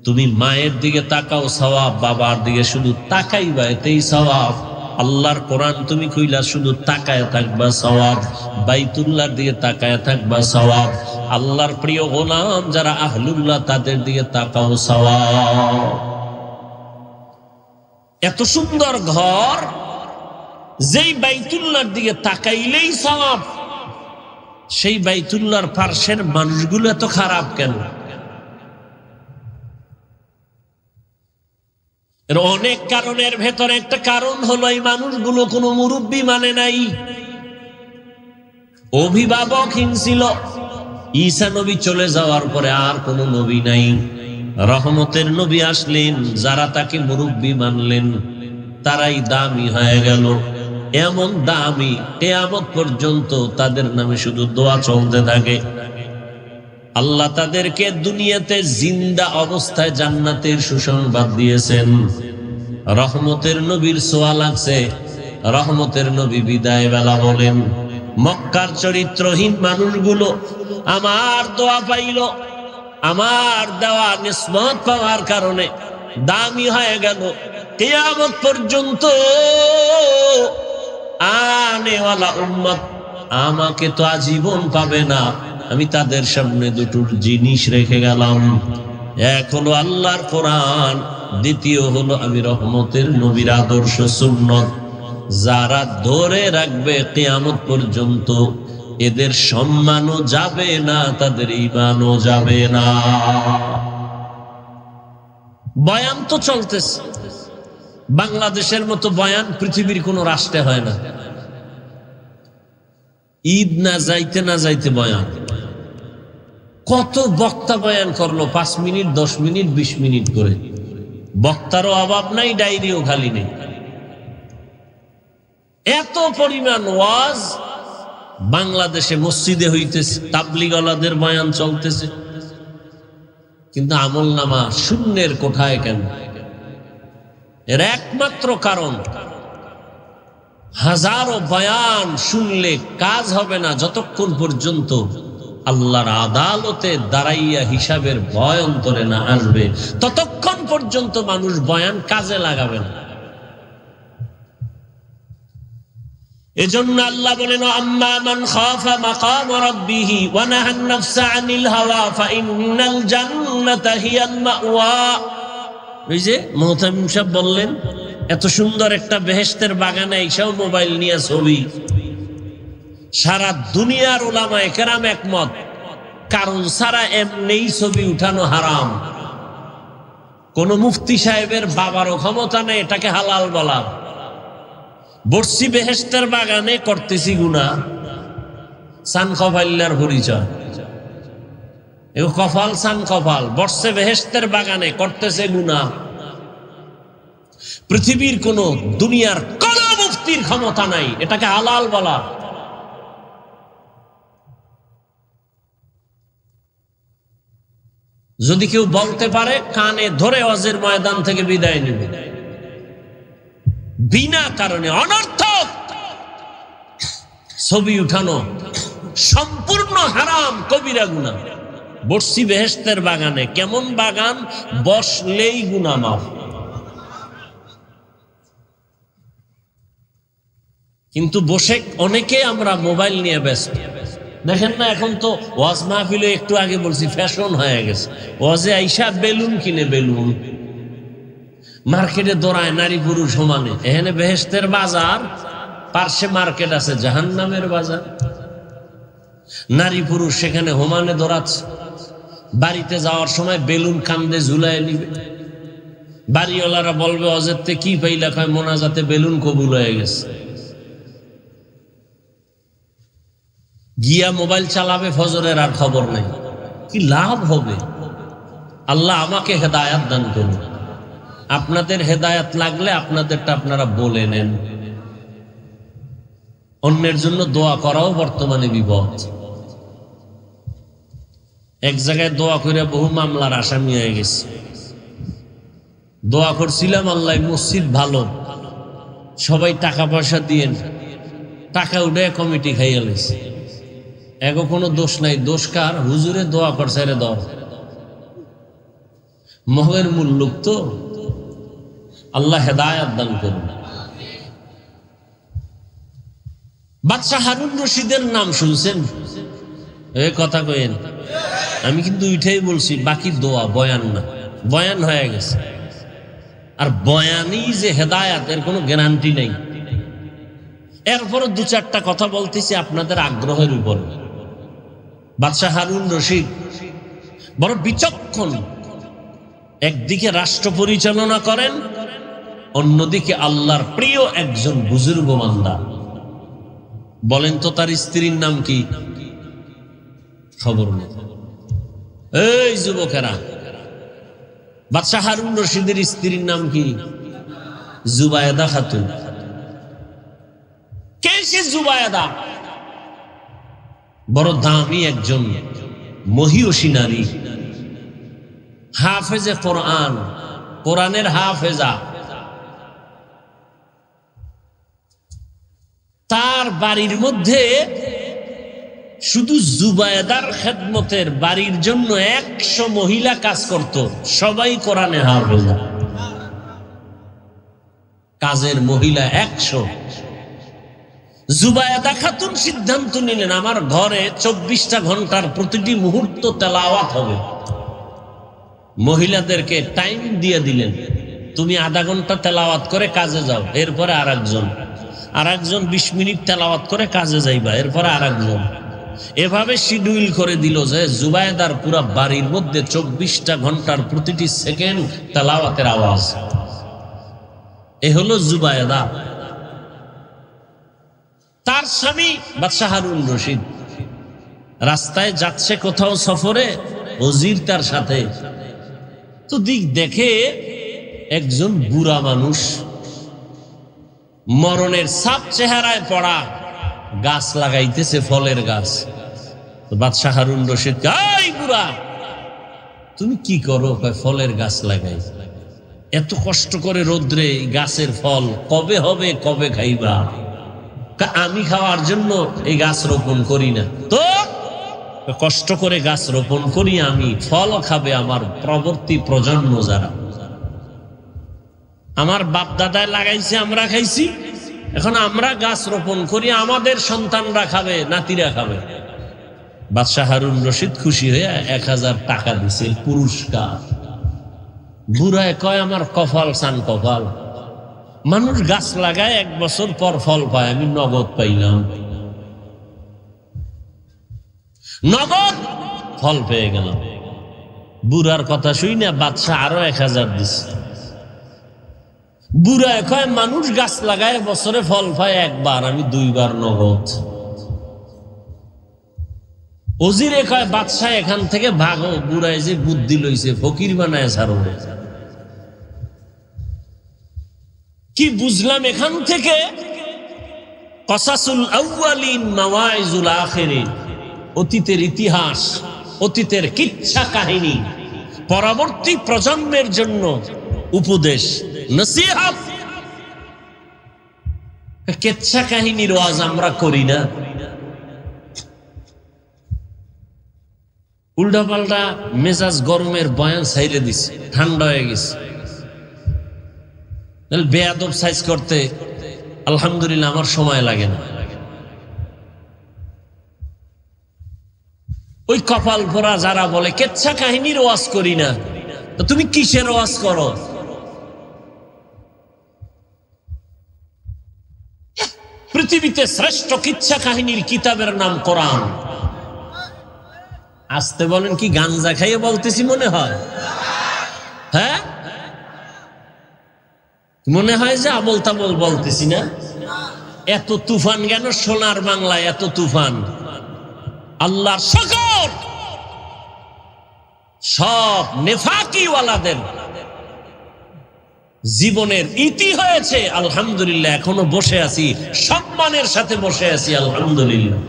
তুমি মায়ের দিকে তাকাও সওয়াব, বাবার দিকে শুধু তাকাইবা এতেই সওয়াব। আল্লাহর কোরআন তুমি কইলা শুধু তাকায় থাকবা সওয়াব, বাইতুল্লাহর দিকে তাকায় থাকবা সওয়াব। আল্লাহর প্রিয় গোলাম যারা আহলুল্লাহ তাদের দিকে তাকাও সওয়াব। এত সুন্দর ঘর, যেই বাইতুল্লাহর দিকে তাকাইলেই সওয়াব, সেই বাইতুল্লাহর পার্শ্বের মানুষগুলো এত খারাপ কেন? এর অনেক কারণের ভেতরে একটা কারণ হলো এই মানুষগুলো কোনো মুরব্বী মানে নাই, অভিভাবকহীন ছিল। ঈসা নবী চলে যাওয়ার পরে আর কোনো নবী নাই। রহমতের নবী আসলেন, যারা তাকে মুরব্বী মানলেন তারাই দামি হয়ে গেল। এমন দামি কিয়ামত পর্যন্ত তাদের নামে শুধু দোয়া চলতে থাকে। আল্লাহ তাদেরকে দুনিয়াতে জিন্দা অবস্থায় জান্নাতের সুসংবাদ দিয়েছেন। রহমতের নবীর ছোঁয়া লাগছে, রহমতের নবী বিদায় বেলা বলেন, মক্কার চরিত্রহীন মানুষগুলো আমার দোয়া পাইল, আমার দেওয়া নিসবত পাওয়ার কারণে দামি হয়ে গেল। কিয়ামত পর্যন্ত আনেওয়ালা উম্মত আমাকে তো আজীবন পাবে না। আমি তাদের সামনে দুটো জিনিস রেখে গেলাম, এক হলো আল্লাহর কোরআন, দ্বিতীয় হলো আমি রহমতের নবীর আদর্শ সুন্নত। যারা ধরে রাখবে কিয়ামত পর্যন্ত, এদের সম্মানও যাবে না, তাদের ঈমানও যাবে না। বয়ান তো চলতেছে, বাংলাদেশের মতো বয়ান পৃথিবীর কোন রাষ্ট্রে হয় না। ঈদ না যাইতে না যাইতে বয়ান, কত বক্তা বয়ান করলো, 5 মিনিট 10 মিনিট 20 মিনিট করে। বক্তারও অভাব নাই, ডায়েরিও খালি নেই। এত পরিমাণ ওয়াজ বাংলাদেশে মসজিদে হইতেছে, তাবলিগওয়ালাদের বয়ান চলতেছে, কিন্তু আমল নামা শূন্যের কোঠায় কেন? এর একমাত্র কারণ, হাজারো বয়ান শুনলে কাজ হবে না যতক্ষণ পর্যন্ত আল্লাহর আদালতে দাঁড়াইয়া হিসাবের ভয় অন্তরে না আসবে, ততক্ষণ পর্যন্ত মানুষ বয়ান কাজে লাগাবে না। এজন্য আল্লাহ বলেন, আম্মা মান খাফা মাকাম রাব্বিহি ওয়া নাহান নাফসা আনিল হাওয়া ফাইন্নাল জান্নাতা হিয়াল মাওয়া। এই যে মুহতামিম সাহেব বললেন, এত সুন্দর একটা বেহেশতের বাগানে এইসব মোবাইল নিয়ে ছবি। সারা দুনিয়ার উলামায়ে কেরাম একমত, কারণ ছাড়া এমনিই ছবি উঠানো হারাম। কোন মুফতি সাহেবের বাবারও ক্ষমতা নেই এটাকে হালাল বলা। বর্ষি বেহেশতের বাগানে করতেছি গুনাহ, সান কফাইল্লার পরিচয়। এ কফাল সান কফাল, বর্ষে বেহেশতের বাগানে করতেছে গুনাহ। পৃথিবীর কোন দুনিয়ার কোন মুফতির ক্ষমতা নাই এটাকে হালাল বলা। যদি কেউ বলতে পারে, কানে ধরে ওয়াজের ময়দান থেকে বিদায় নেবে। বিনা কারণে অনর্থক ছবি উঠানো সম্পূর্ণ হারাম, কবিরা গুনাহ। বর্ষি বেহেশতের বাগানে, কেমন বাগান? বসলেই গুনাহ মাফ। কিন্তু বসে অনেকে আমরা মোবাইল নিয়ে ব্যস্ত। দেখেন না, এখন তো ওয়াজ মাহফিলে একটু আগে বলছি ফ্যাশন হয়ে গেছে। ওয়াজে আইসা বেলুন কিনে, বেলুন মার্কেটে দৌড়ায় নারী পুরুষ সমানে। এখানে বেহেশতের বাজার, পার্শ্বে মার্কেট আছে জাহান্নামের বাজার। নারী পুরুষ সেখানে হোমানে দৌড়াচ্ছে। বাড়িতে যাওয়ার সময় বেলুন কান্দে ঝুলাই নিবে। বাড়িওয়ালারা বলবে, অজেরতে কি পাইলা? কয় মোনাজাতে বেলুন কবুল হয়ে গেছে। গিয়া মোবাইল চালাবে, ফজরের আর খবর নেই। কি লাভ হবে? আল্লাহ আমাকে হেদায়াত দান করুন। আপনাদের হেদায়াত লাগলে আপনাদেরটা আপনারা বলে নেন। অন্যের জন্য দোয়া করাও বর্তমানে বিপদ। এক জায়গায় দোয়া করে বহু মামলার আসামি হয়ে গেছে। দোয়া করছিলাম, আল্লাহ মসজিদ ভালো, সবাই টাকা পয়সা দিয়েন, টাকা উঠে কমিটি খাইয়া লেছে। এগো কোনো দোষ নাই, দোষ কার? হুজুরে দোয়া করছে রে দর। মহের মূল লোক তো। আল্লাহ হেদায়াত দান করুন। বাদশাহ হারুন রশিদের নাম শুনছেন? এই কথা কইেন, আমি কিন্তু উঠেই বলছি, বাকি দোয়া, বয়ান না। বয়ান হয়ে গেছে। আর বয়ানই যে হেদায়াত, এর কোনো গ্যারান্টি নেই। এরপরও 2-4টা কথা বলতেছি আপনাদের আগ্রহের উপর। বাদশাহ হারুন রশিদ বড় বিচক্ষণ। একদিকে রাষ্ট্র পরিচালনা করেন, অন্যদিকে আল্লাহর প্রিয় একজন বুজুর্গ বান্দা। বলেন তো তার স্ত্রীর নাম কি? খবর নেই। এই যুবকেরা, বাদশাহ হারুন রশিদের স্ত্রীর নাম কি? জুবায়েদা খাতুন। কে সে জুবায়েদা? বড় দামি একজন মহিয়সী নারী, হাফেজে কোরআন, কোরআনের হাফেজা। তার বাড়ির মধ্যে শুধু জুবায়েদার খেদমতের বাড়ির জন্য 100 মহিলা কাজ করত, সবাই কোরআনে হাফেজা। কাজের মহিলা 100। জুবায়েদা খাতুন সিদ্ধান্ত নিলেন, আমার ঘরে 24টা ঘন্টার প্রতিটি মুহূর্ত তেলাওয়াত হবে। মহিলাদেরকে টাইম দিয়ে দিলেন, তুমি আধা ঘন্টা তেলাওয়াত করে কাজে যাও, এরপরে আরেকজন 20 মিনিট তেলাওয়াত করে কাজে যাইবা, এরপরে আরেকজন। এভাবে শিডিউল করে দিল যে জুবায়েদার পুরা বাড়ির মধ্যে 24টা ঘন্টার প্রতিটি সেকেন্ড তেলাওয়াতের আওয়াজ। এ হলো জুবায়েদা। তার স্বামী বাদশাহ হারুন রশিদ রাস্তায় যাচ্ছে কোথাও সফরে, ওজির তার সাথে। তো দেখে একজন বুড়া মানুষ মরণের ছাপ চেহারায় পড়া গাছ লাগাইতেছে, ফলের গাছ। বাদশাহ হারুন রশিদ, এই বুড়া তুমি কি করো? ফলের গাছ লাগাই। এত কষ্ট করে রোদ্রে গাছের ফল কবে হবে, কবে খাইবা? আমি খাওয়ার জন্য এই গাছ রোপণ করি না, তো কষ্ট করে গাছ রোপণ করি আমি, ফল খাবে আমার পরবর্তী প্রজন্ম যারা। আমার বাপ দাদায় লাগাইছে, আমরা খাইছি, এখন আমরা গাছ রোপণ করি, আমাদের সন্তানরা খাবে, নাতিরা খাবে। বাদশাহ হারুন রশিদ খুশি হয়ে 1000 টাকা দিছে পুরস্কার। বুড়ায় কয়, আমার কপাল সান কপাল, মানুষ গাছ লাগায় 1 বছর পর ফল পায়, আমি নগদ পাইলাম, নগদ ফল পেয়ে গেলাম। বুড়ার কথা শুই না বাদশাহ আরো 1000 দিছে। বুড়ায় কয়, মানুষ গাছ লাগায় বছরে ফল পায় 1 বার, আমি 2 বার নগদ। ওজিরে কয়, বাদশাহ এখান থেকে ভাগো, বুড়ায় যে বুদ্ধি লইছে, ফকির বানায় ছাড়ো। কি বুঝলাম এখান থেকে? কসাসুল আউয়ালিন মাওয়াইজুল আখিরিন, অতীতের ইতিহাস, অতীতের কিচ্ছা কাহিনী পরবর্তী প্রজন্মের জন্য উপদেশ, নসিহত। কিচ্ছা কাহিনীর ওয়াজ আমরা করি না, উল্টা পাল্টা মেজাজ গরমের বয়ান ছাইরে দিছে, ঠান্ডা হয়ে গেছে। বেয়াদব সাইজ করতে আলহামদুলিল্লাহ আমার সময় লাগে না। ওই কপাল ভরা যারা বলে কেচ্ছা কাহিনীর ওয়াজ করি না, তো তুমি কিসের ওয়াজ করো? পৃথিবীতে শ্রেষ্ঠ কিচ্ছা কাহিনীর কিতাবের নাম কোরআন। আসতে বলেন, কি গাঞ্জা খাইয়ে বলতেছি মনে হয়? হ্যাঁ, মনে হয় যে আবল তাবল বলতেছি না? এত তুফান কেন সোনার বাংলায়? এত তুফান আল্লাহর শকর, সব নেফাকিওয়ালাদের জীবনের ইতি হয়েছে। আলহামদুলিল্লাহ, এখনো বসে আছি, সম্মানের সাথে বসে আছি, আলহামদুলিল্লাহ।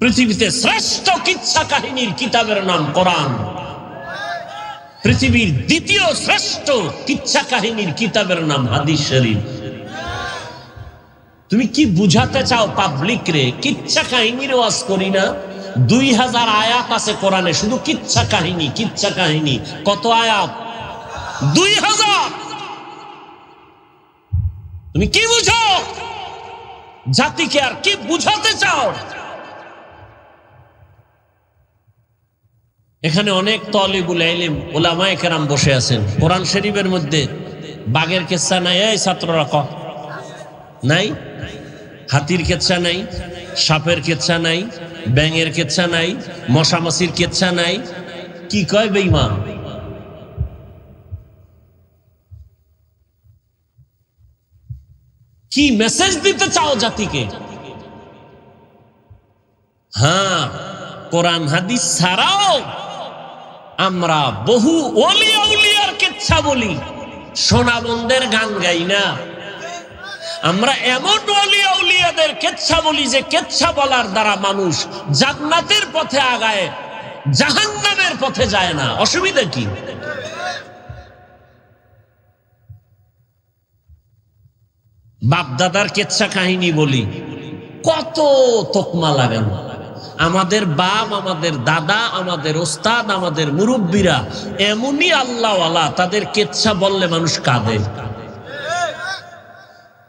পৃথিবীতে শ্রেষ্ঠ কিচ্ছা কাহিনীর কিতাবের নাম কোরআন। পৃথিবীর দ্বিতীয় শ্রেষ্ঠ কিচ্ছা কাহিনীর কিতাবের নাম হাদিস শরীফ। তুমি কি বুঝাতে চাও পাবলিক রে? কিচ্ছা কাহিনীর ওয়াজ করি না? 2000 আয়াত আছে কোরআনে, শুধু কিচ্ছা কাহিনী, কিচ্ছা কাহিনী। কত আয়াত? 2000। তুমি কি বুঝো? জাতিকে আর কি বুঝাতে চাও? এখানে অনেক তালিবুল ইলম উলামায়ে কেরাম বসে আছেন। কোরআন শরীফের মধ্যে বাঘের কিচ্ছা নাই? এই ছাত্ররা ক নাই? হাতির কিচ্ছা নাই, সাপের কিচ্ছা নাই, ব্যাঙের কিচ্ছা নাই, মশামাছির কিচ্ছা নাই? কি কয় বেঈমান? কি মেসেজ দিতে চাও জাতিকে? হ্যাঁ, কোরআন হাদিস ছাড়াও আমরা বহু ওলি আউলিয়ার কিচ্ছা বলি, সোনাবন্দের গান গাই না। আমরা এমন ওলিয়া উলিয়াদের কেচ্ছা বলি যে কেচ্ছা বলার দ্বারা মানুষ জান্নাতের পথে আগায়, জাহান্নামের পথে যায় না। অসুবিধা কি? বাপ দাদার কেচ্ছা কাহিনী বলি, কত তোকমা লাগানো। আমাদের বাপ, আমাদের দাদা, আমাদের ওস্তাদ, আমাদের মুরব্বীরা এমনই আল্লাহওয়ালা, তাদের কেচ্ছা বললে মানুষ কাঁদে।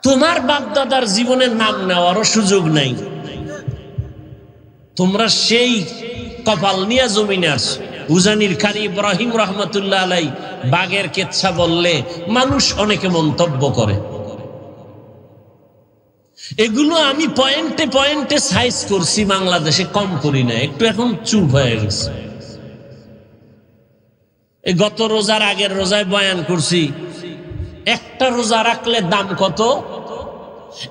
তোমার বাপ দাদার জীবনের নাম নেওয়ারও সুযোগ নাই, তোমরা সেই কপাল নিয়ে জমিনে আসো। উজানির কারি ইব্রাহিম রহমতুল্লাহ আলাই বাঘের কেচ্ছা বললে মানুষ অনেকে মন্তব্য করে। এগুলো আমি পয়েন্টে পয়েন্টে সাইজ করছি, বাংলাদেশে কম করি না, একটু এখন চুপ হয়ে গেছে। এই গত রোজার আগের রোজায় বয়ান করছি, একটা রোজা রাখলে দাম কত।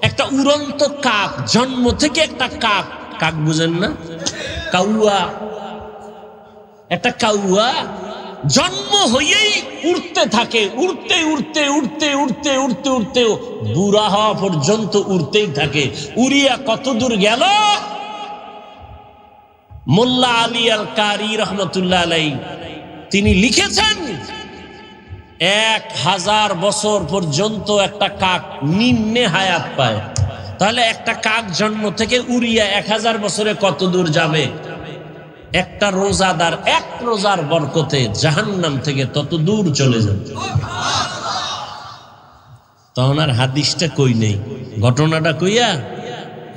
একটা উড়ন্ত কাক, জন্ম থেকে একটা কাক, কাক বুঝেন না, কাউয়া, একটা কাউয়া জন্ম হয়েই উড়তে থাকে, উড়তে উড়তে উড়তে উড়তে উড়তে উড়তে বুড়া হওয়া পর্যন্ত উড়তেই থাকে। উড়িয়া কত দূর গেল? মোল্লা আলী আল কারি রহমতুল্লাহ আলাই তিনি লিখেছেন 1000 বছর পর্যন্ত একটা কাক নিম্নে হায়াত পায়। তাহলে একটা কাক জন্ম থেকে উড়িয়া 1000 বছরে কত দূর যাবে? একটা রোজাদার এক রোজার বরকতে জাহান্নাম থেকে তত দূর চলে যাবে। তখন আর হাদিসটা কই নেই, ঘটনাটা কইয়া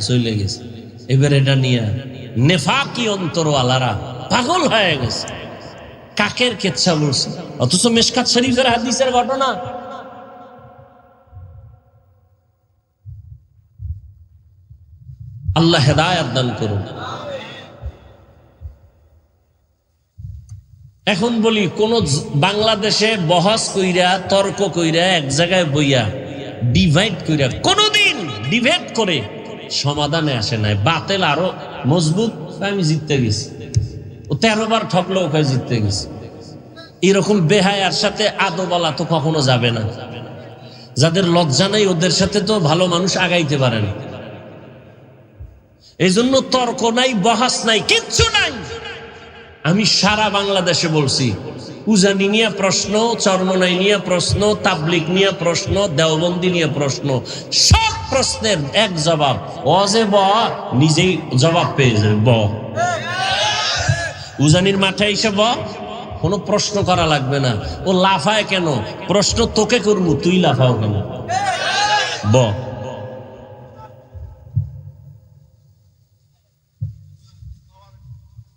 চলে গেছে। এবার এটা নিয়ে নেফাকি অন্তরওয়ালারা পাগল হয়ে গেছে, কাকের কেচ্ছা বলছে, অথচ মিশকাত শরীফের হাদিসের ঘটনা। আল্লাহ হেদায়েত দান করুন। এখন বলি, কোন বাংলাদেশে বহস কইরা, তর্ক কইরা, এক জায়গায় বইয়া ডিভাইড কইরা কোনদিন ডিবেট করে সমাধানে আসে নাই। বাতিল আরো মজবুত, আমি জিততে গেছি, ও 13 বার ঠকলো, ওকে জিততে গেছি। এরকম বেহায়ার সাথে আদো বলা তো কখনো যাবে না। যাদের লজ্জা নাই ওদের সাথে তো ভালো মানুষ আগাইতে পারে না। এই জন্য তর্ক নাই, বহাস নাই, কিচ্ছু নাই। আমি সারা বাংলাদেশে বলছি, উজানি নিয়ে প্রশ্ন, চরমনাই নিয়ে প্রশ্ন, তাবলিগ নিয়ে প্রশ্ন, দেওবন্দি নিয়ে প্রশ্ন, সব প্রশ্নের এক জবাব, ওয়াজে ব নিজেই জবাব পেয়ে যাবে। ব উজানির মাঠে এসে ব, কোনো প্রশ্ন করা লাগবে না। ও লাফায় কেন? প্রশ্ন তোকে করবো, তুই লাফাও কেন? ব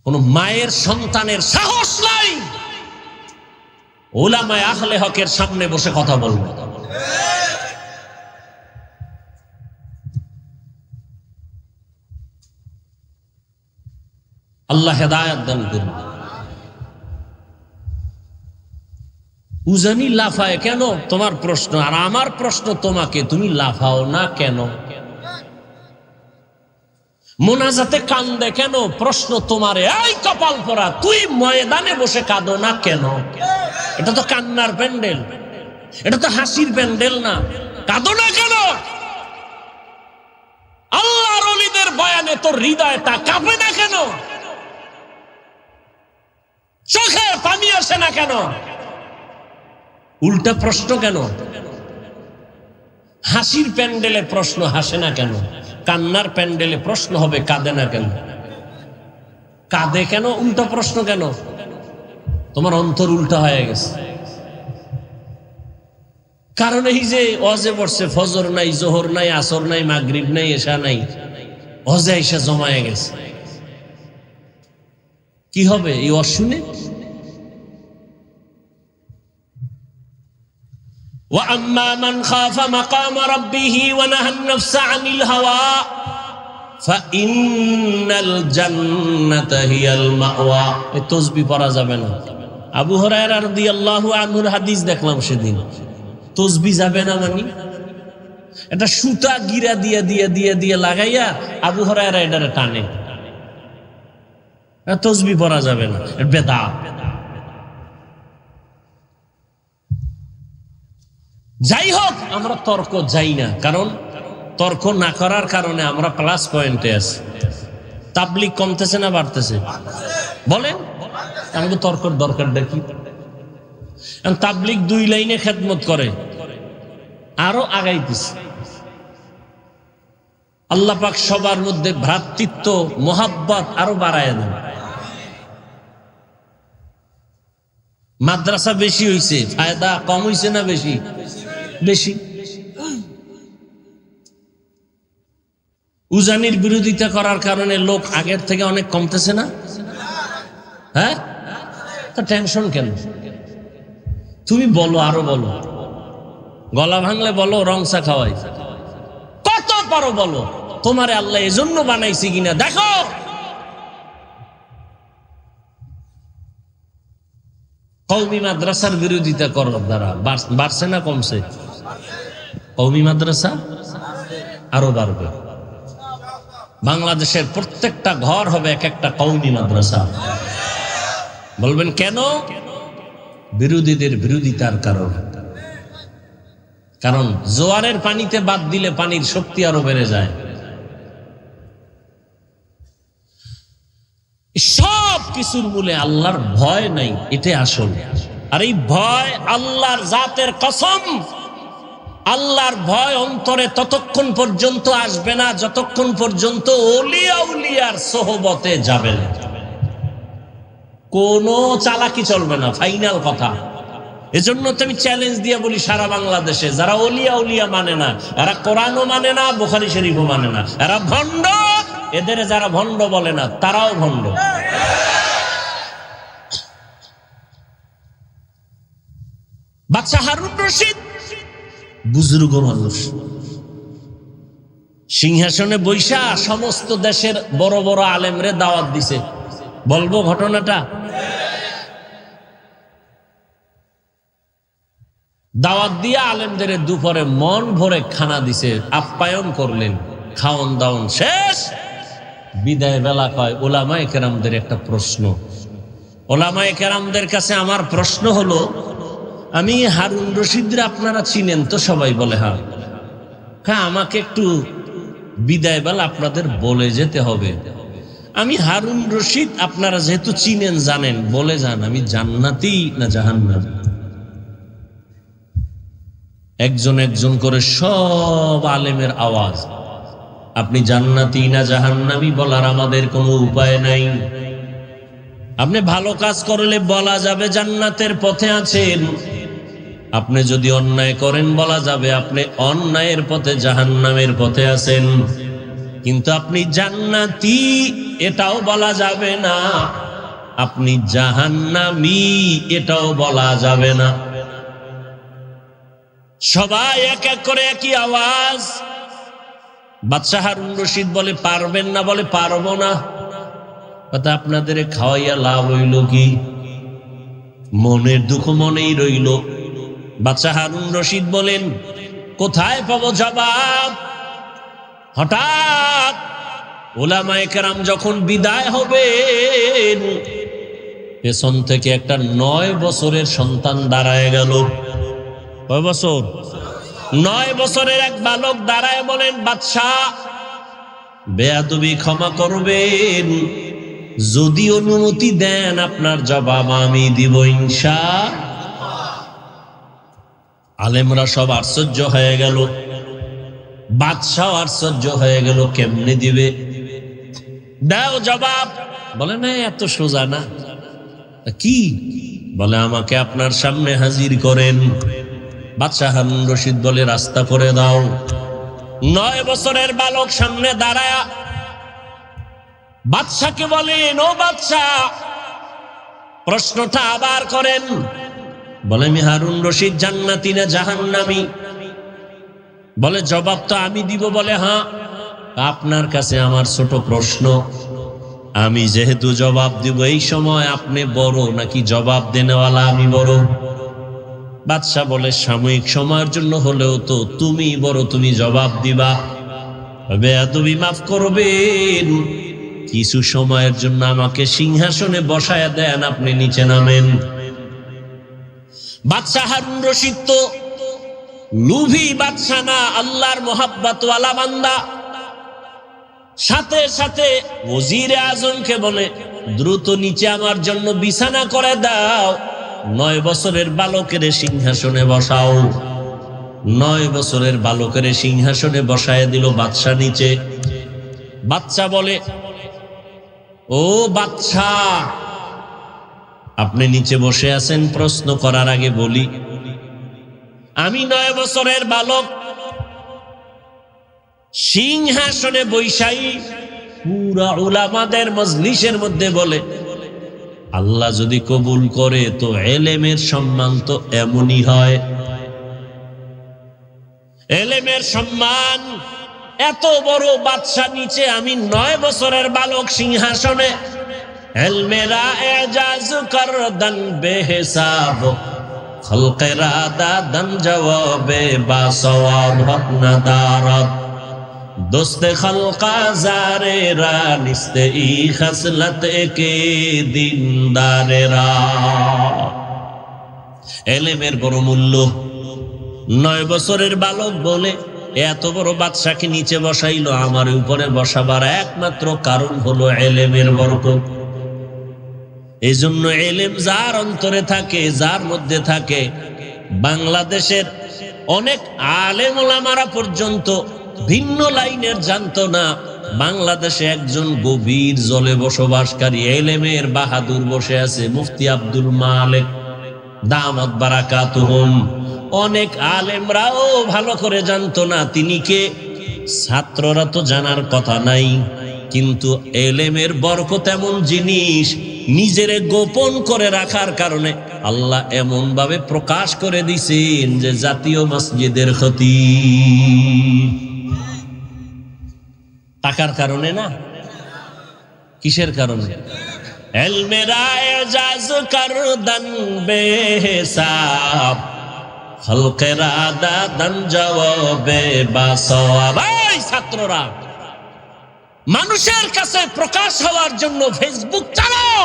কোন মায়ের সন্তানের সাহস নাই উলামায়ে আহলে হকের সামনে বসে কথা বলবে। আল্লাহ হেদায়েত দান করুন। উজানি লাফায় কেন? তোমার প্রশ্ন, আর আমার প্রশ্ন তোমাকে, তুমি লাফাও না কেন? মোনাজাতে কান্দে কেন? প্রশ্ন তোমারে, এই কপাল পরা, তুই ময়দানে বসে কাঁদো না কেন? এটা তো কান্নার প্যান্ডেল, এটা তো হাসির প্যান্ডেল না, কাঁদো না কেন? আল্লাহর ওলিদের বয়ানে তোর হৃদয়টা কাঁপে না কেন? চোখে পানি আসে না কেন? উল্টা প্রশ্ন কেন? হাসির প্যান্ডেলে প্রশ্ন হাসে না কেন? কান্নার প্যান্ডেলে প্রশ্ন হবে কাঁদে না কেন? কাঁদে কেন? উল্টা প্রশ্ন কেন? তোমার অন্তর উল্টা হয়ে গেছে। কারণ এই যে ওয়াজে বসছে, ফজর নাই, জোহর নাই, আসর নাই, মাগরিব নাই, এশা নাই, ওয়াজে এসে জমায়ে গেছে। কি হবে এই ওয়াজ শুনে? وَأَمَّا مَنْ خَافَ مَقَامَ رَبِّهِ وَنَهَى النَّفْسَ عَنِ الْهَوَى فَإِنَّ الْجَنَّةَ هِيَ الْمَأْوَى। এই তাসবিহ পড়া যাবে না। আবু হুরায়রা রাদিয়াল্লাহু আনহুর হাদিস দেখলাম সেদিন। তাসবিহ যাবে না মানে এটা সুতা গিরা দিয়ে দিয়ে দিয়ে দিয়ে লাগাইয়া আবু হুরায়রা এটারে টানে। তাসবিহ পড়া যাবে না, বেদাত। যাই হোক, আমরা তর্ক যাই না, কারণ তর্ক না করার কারণে আমরা প্লাস পয়েন্টে আছি। তাবলীগ কমতেছে না বাড়তেছে? বলেন, আমাকে তর্কের দরকারটা কি? তাবলীগ 2 লাইনে খেদমত করে, আরো আগাইতেছে। আল্লাহ পাক সবার মধ্যে ভ্রাতৃত্ব মোহাব্বত আরো বাড়ায় দেন। মাদ্রাসা বেশি হইছে, ফায়দা কম হইছে না বেশি? বেশি। উজানির বিরোধিতা করার কারণে লোক আগের থেকে অনেক কমতেছে না? হ্যাঁ, তা টেনশন কেন? তুমি বলো, আরো বলো। গলা ভাঙলে বলো রং চা খাওয়াই, কত পারো বলো। তোমারে আল্লাহ এজন্য বানাইছে কিনা দেখো। কওমি মাদ্রাসার বিরোধিতা করার দ্বারা বাড়ছে না কমছে? কওমি মাদ্রাসা আরো বাড়বে। বাংলাদেশের প্রত্যেকটা ঘর হবে এক একটা কওমি মাদ্রাসা। বলবেন কেন? বিরোধীদের বিরোধিতার কারণে। কারণ জোয়ারের পানিতে বাদ দিলে পানির শক্তি আরো বেড়ে যায়। সব কিছুর মূলে আল্লাহর ভয় নাই, এটা আসল। আর এই ভয় আল্লাহর জাতের কসম, আল্লাহর ভয় অন্তরে ততক্ষণ পর্যন্ত আসবে না যতক্ষণ পর্যন্ত ওলিয়া উলিয়ার সোহবতে যাবে না। কোনো চালাকি চলবে না, ফাইনাল কথা। এজন্য তো আমি চ্যালেঞ্জ দিয়ে বলি, সারা বাংলাদেশে যারা ওলিয়া উলিয়া মানে না, এরা কোরআনও মানে না, বুখারী শরীফও মানে না, এরা ভণ্ড। এদের যারা ভণ্ড বলে না তারাও ভণ্ড। বাদশা হারুন রশিদ বুজুর্গ মানুষ, সিংহাসনে বৈশা সমস্ত দেশের বড় বড় আলেমরে দাওয়াত দিছে। বলবো ঘটনাটা? দাওয়াত দিয়ে আলেমদের দুপুরে মন ভরে খানা দিছে, আপ্যায়ন করলেন, খাওন দাওন শেষ। বিদায় বেলা কয় ওলামায়ে কেরামদের একটা প্রশ্ন। ওলামায়ে কেরামদের কাছে আমার প্রশ্ন হলো, আমি হারুন রশিদরা আপনারা চিনেন তো? সবাই বলে হ্যাঁ। আমাকে একটু বিদায় বেলা আপনাদের বলে যেতে হবে, আমি হারুন রশিদ আপনারা যেহেতু চিনেন জানেন, বলে যান আমি জান্নাতি না জাহান্নামী। একজন একজন করে সব আলেমের আওয়াজ, আপনি জান্নাতি না জাহান্নামী বলার আমাদের কোনো উপায় নাই। আপনি ভালো কাজ করলে বলা যাবে জান্নাতের পথে আছেন, আপনি যদি অন্যায় করেন বলা যাবে আপনি অন্যায়ের পথে জাহান্নামের পথে আছেন। কিন্তু আপনি জান্নাতি এটাও বলা যাবে না, আপনি জাহান্নামী এটাও বলা যাবে না। সবাই এক এক করে একই আওয়াজ। বাদশা হারুন রশিদ বলে পারবেন না? বলে পারবো না। কথা আপনাদের খাওয়াইয়া লাভ হইল কি? মনের দুঃখ মনেই রইল। বাদশা হারুন রশিদ বলেন কোথায় পাবো জবাব? হঠাৎ উলামায়ে কেরাম যখন বিদায় হবেন, পেছন থেকে একটা 9 বছরের সন্তান দাঁড়ায় গেল। কয় বছর? 9 বছরের এক বালক দাঁড়ায় বলেন, বাদশাহ বেয়াদবি ক্ষমা করবেন, যদি অনুমতি দেন আপনার জবাব আমি দিব ইনশাআল্লাহ। আলেমরা সব আশ্চর্য হয়ে গেল, বাদশাহ আশ্চর্য হয়ে গেল, কেমনে দিবে? দাও জবাব। বলে না এত সোজা না। কি? বলে আমাকে আপনার সামনে হাজির করেন। বাদশা হারুন রশিদ বলে রাস্তা করে দাও। 9 বছরের বালক সামনে দাঁড়ায় বাদশাকে বলেন, ও বাদশাহ প্রশ্নটা আবার করেন। বলে আমি হারুন রশিদ জান্নাতি না জাহান্নামী? বলে জবাব তো আমি দিব। বলে হ্যাঁ, আপনার কাছে আমার ছোট প্রশ্ন, আমি যেহেতু জবাব দিব এই সময় আপনি বড় নাকি জবাব দেনেওয়ালা আমি বড়? বাদশাহ বলে সাময়িক সময়ের জন্য হলেও তো তুমি বড়, তুমি জবাব দিবা। বেয়াদবি মাফ করবেন, কিছু সময়ের জন্য আমাকে সিংহাসনে বসায় দেন, আপনি নিচে নামেন। বাদশাহ হারুন রশিদ তো লুভি বাদশা না, আল্লাহর মোহাব্বতওয়ালা বান্দা। সাথে সাথে ওজিরে আজমকে বলে, দ্রুত নিচে আমার জন্য বিছানা করে দাও, 9 বছরের বালকের সিংহাসনে বসাও। 9 বছরের বালকের সিংহাসনে বসায় দিল বাদশা নিচে। বাদশা বলে, ও বাদশা, আপনি নিচে বসে আছেন, প্রশ্ন করার আগে বলি, আমি 9 বছরের বালক সিংহাসনে বৈশাই পুরা উলামাদের মজলিসের মধ্যে বলে, আল্লাহ যদি কবুল করে তো এলেমের সম্মান তো এমনই হয়। এলেমের সম্মান এত বড়, বাদশা নিচে, আমি 9 বছরের বালক সিংহাসনে। এলমেরা এজাজ করদান বেহিসাব, খলকেরা দাদান জওয়াবে বা সওয়াব হক নাদারত, দোস্তে খলকা জারেরা নিস্তে ই খসলত কে দিনদারেরা। এলেমের বড় মূল্য। 9 বছরের বালক বলে, এত বড় বাদশাকে নিচে বসাইলো, আমার উপরে বসাবার একমাত্র কারণ হলো এলেমের বরকত। এই জন্য এলেম যার অন্তরে থাকে, যার মধ্যে থাকে, বাংলাদেশের অনেক আলেম ওলামারা পর্যন্ত ভিন্ন লাইনের জানতো না। বাংলাদেশে একজন গভীর জলে বসবাসকারী এলেমের বাহাদুর বসে আছে, মুফতি আব্দুল মালেক দামাত বারাকাতুহুম। অনেক আলেমরাও ভালো করে জানতো না তিনি কে। ছাত্ররা তো জানার কথা নাই, কিন্তু এলেমের বরকত এমন জিনিস, নিজেরে গোপন করে রাখার কারণে আল্লাহ এমন ভাবে প্রকাশ করে দিছেন যে জাতীয় মসজিদের খতিব। টাকার কারণে না, কিসের কারণে? এলমেরা এজাজ করদান বেহিসাব, খলকেরা দাদান জওয়াবে বা সওয়াব। এই ছাত্ররা, মানুষের কাছে প্রকাশ হওয়ার জন্য ফেসবুক চালাও,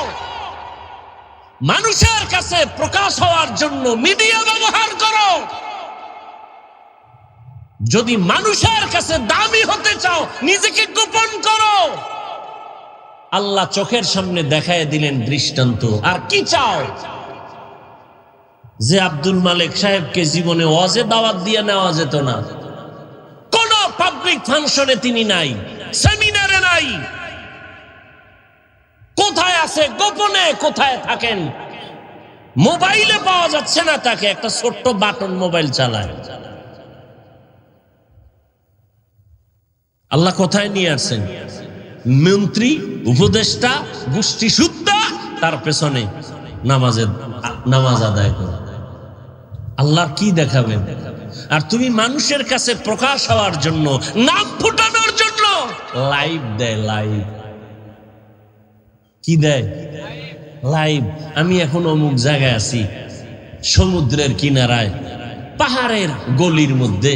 মানুষের কাছে প্রকাশ হওয়ার জন্য মিডিয়া ব্যবহার করো। যদি মানুষের কাছে দামি হতে চাও, নিজেকে গোপন করো। আল্লাহ চোখের সামনে দেখায় দিলেন দৃষ্টান্ত। আর কি চাও? যে আব্দুল মালেক সাহেবকে জীবনে ওয়াজে দাওয়াত দিয়ে নেওয়া যেত না, কোন পাবলিক ফাংশনে তিনি নাই, সেমিনারে নাই। কোথায় আছে? গোপনে কোথায় থাকেন? মোবাইলে পাওয়া যাচ্ছে না তাকে, একটা ছোট্ট বাটন মোবাইল চালায়। আল্লাহ কোথায় নিয়ে আসছেন? মন্ত্রী, উপদেষ্টা, গোষ্ঠী সুদ্ধা, তার পেছনে নামাজ আদায় করে। আল্লাহর কি দেখাবেন? আর তুমি মানুষের কাছে প্রকাশ হওয়ার জন্য, নাম ফুটানোর জন্য লাইভ দেয়। লাইভ কি দেয়? লাইভ। আমি এখন অমুক জায়গায় আছি, সমুদ্রের কিনারায়, পাহাড়ের গলির মধ্যে,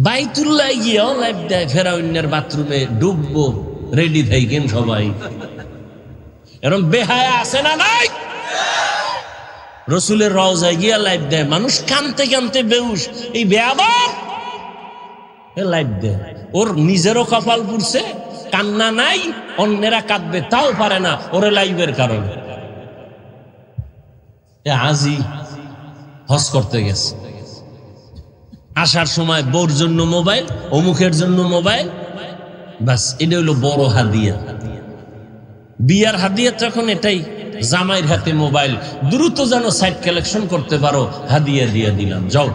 বাইতুল্লাহ গিয়েও লাইভ দেয়। ফেরাউনের বাথরুমে ডুববো, রেডি থাকেন সবাই। এরকম বেহায়া আছে না নাই? রসুলের রওজায় গিয়া লাইভ দেয়, মানুষ কানতে কানতে বেহুশ। এই বেয়াদব লাইভ দেয়। ওর নিজেরও কপাল পুড়ছে, কান্না নাই, অন্যেরা কাঁদবে তাও পারে না, ওরে লাইভের কারণে। আজি হজ করতে গেছে, আসার সময় বউর জন্য মোবাইল, অমুকের জন্য মোবাইল, বাস এটা হলো বড় হাদিয়া। বিয়ার হাদিয়া তখন এটাই, জামাইয়ের হাতে মোবাইল, দ্রুত যেন সাইট কালেকশন করতে পারো, হাদিয়া দিয়ে দিলাম, যাও।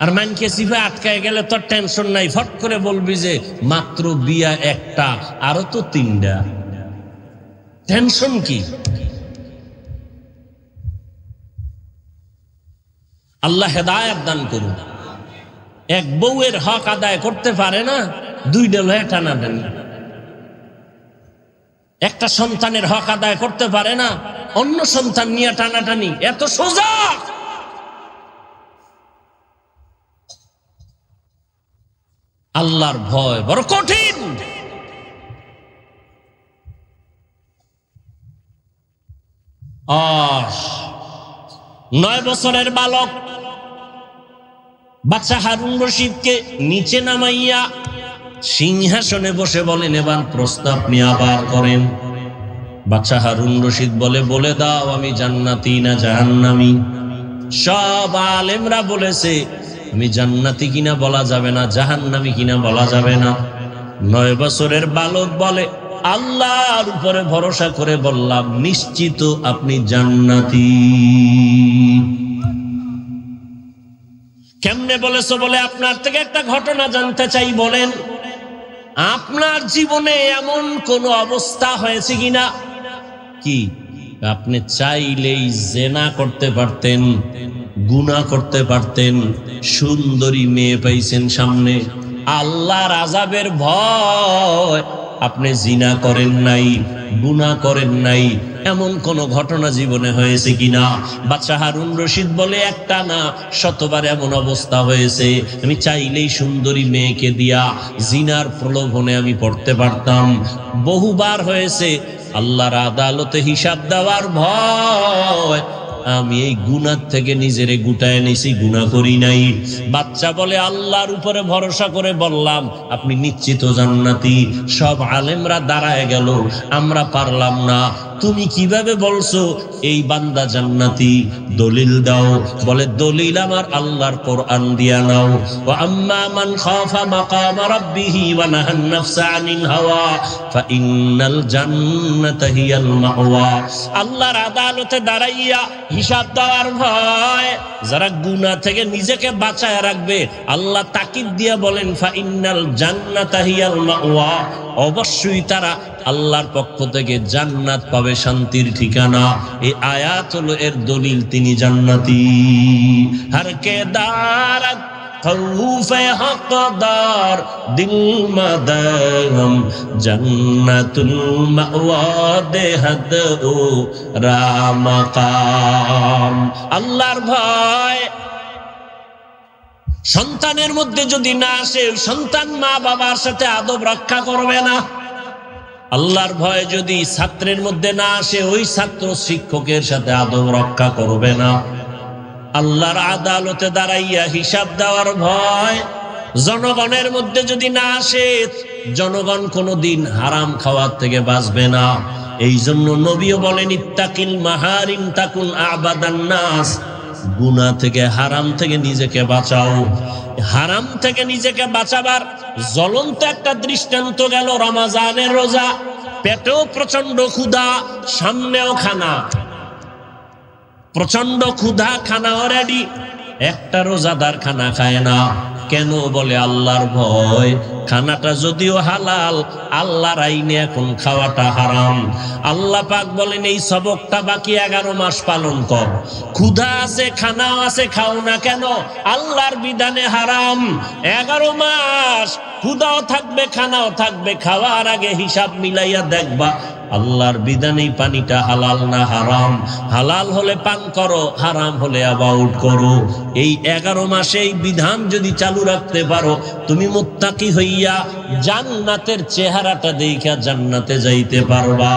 আর মানকে সিফা আটকায় গেলে তোর টেনশন নাই, ফট করে বলবি যে মাত্র বিয়া একটা, আরো তো 3টা, টেনশন কি? আল্লাহ হেদায়েত দান করুন। এক বউয়ের হক আদায় করতে পারে না, 2টা লয়ে টানাটানি। একটা সন্তানের হক আদায় করতে পারে না, অন্য সন্তান নিয়ে টানাটানি। এত সোজা? আল্লাহর ভয় বড় কঠিন। 9 বছরের বালক বাচ্চা হারুন রশিদকে নিচে নামাইয়া সিংহাসনে বসে বলেন, এবার প্রশ্ন আপনি আবার করেন। বাচ্চা হারুন রশিদ বলে দাও আমি জান্নাতি না জাহান্নামী। সব আলেমরা বলেছে আমি জান্নাতি কিনা বলা যাবে না, জাহান্নামী কিনা বলা যাবে না। 9 বছরের বালক বলে, আল্লাহর উপরে ভরসা করে বললাম নিশ্চিত আপনি জান্নাতি। কেমনে বলেছো? বলে আপনার থেকে একটা ঘটনা জানতে চাই, বলেন আপনার জীবনে এমন কোন অবস্থা হয়েছে কিনা কি আপনি চাইলেই জেনা করতে পারতেন, গুনাহ করতে পারতেন, সুন্দরী মেয়ে পাইছেন সামনে, আল্লাহর আযাবের ভয় আপনি জিনা করেন নাই, গুনাহ করেন নাই, এমন কোন ঘটনা জীবনে হয়েছে কিনা? বাচ্চা হারুন রশিদ বলে, একটা না শতবার এমন অবস্থা হয়েছে, আমি চাইলেই সুন্দরী মেয়েকে দিয়া জিনার প্রলোভনে আমি পড়তে পারতাম। বহুবার হয়েছে, আল্লাহর আদালতে হিসাব দেওয়ার ভয় আমি এই গুনাহ থেকে নিজেরে গুটায় নিছি, গুনাহ করি নাই। বাচ্চা বলে, আল্লাহর উপরে ভরসা করে বললাম আপনি নিশ্চিত জান্নাতি। সব আলেমরা দাঁড়ায় গেল, আমরা পারলাম না। তুমি কিভাবে বলছো এই বান্দা জান্নাতি? দলিল দাও। বলে, দলিল আমার আল্লাহর কোরআন দিয়া নাও। ওয়া আম্মা মান খাফা মাকাম রাব্বিহি ওয়া নাহান নাফসা আনিল হাওয়া ফাইন্নাল জান্নাতা হিয়াল মাওয়া। আল্লাহর আদালতে দাঁড়াইয়া হিসাব দেওয়ার ভয় যারা গুনাহ থেকে নিজেকে বাঁচায় রাখবে, আল্লাহ তাকিদ দিয়া বলেন ফাইন্নাল জান্নাতা হিয়াল মাওয়া, অবশ্যই তারা আল্লাহর পক্ষ থেকে জান্নাত পাবে, শান্তির ঠিকানা। এই আয়াত হলো এর দলিল, তিনি জান্নাতি। হর কে দারাত খৌফে হকদার দিল মাদাম জান্নাতুল মাওয়া দেহদ ও রামাকাম। আল্লাহর ভয় সন্তানের মধ্যে যদি না আসে, সন্তান মা বাবার সাথে আদব রক্ষা করবে না। আল্লাহর ভয় যদি ছাত্রের মধ্যে না আসে, ওই ছাত্র শিক্ষকের সাথে আদব রক্ষা করবে না। আল্লাহর আদালতে দাঁড়াইয়া হিসাব দেওয়ার ভয় জনগণের মধ্যে যদি না আসে, জনগণ কোনোদিন হারাম খাওয়ার থেকে বাঁচবে না। এই জন্য নবীও বলেন, ইত্তাকিল মাহারিম তাকুন আবাদান নাস। গুনাহ থেকে, হারাম থেকে নিজেকে বাঁচাও। হারাম থেকে নিজেকে বাঁচাবার জ্বলন্ত একটা দৃষ্টান্ত গেল রমজানের রোজা। পেটেও প্রচন্ড ক্ষুধা, সামনেও খানা, প্রচন্ড ক্ষুধা, খানা অলরেডি। একটা রোজাদার খানা খায় না কেন? বলে আল্লাহর ভয়। খানাটা যদিও হালাল, আল্লাহর আইনে এখন খাওয়াটা হারাম। আল্লাহ পাক বলেন, এই সবকটা বাকি 11 মাস পালন কর। ক্ষুধা আছে, খানাও আছে, খাও না কেন? আল্লাহর বিধানে হারাম। 11 মাস ক্ষুধাও থাকবে, খানাও থাকবে। খাওয়ার আগে হিসাব মিলাইয়া দেখবা আল্লাহর বিধানেই পানিটা হালাল না হারাম। হালাল হলে পান করো, হারাম হলে অ্যাবাউট করো। এই 11 মাসে এই বিধান যদি চালু রাখতে পারো, তুমি মুত্তাকি হইয়া জান্নাতের চেহারাটা দেখা জান্নাতে যাইতে পারবা।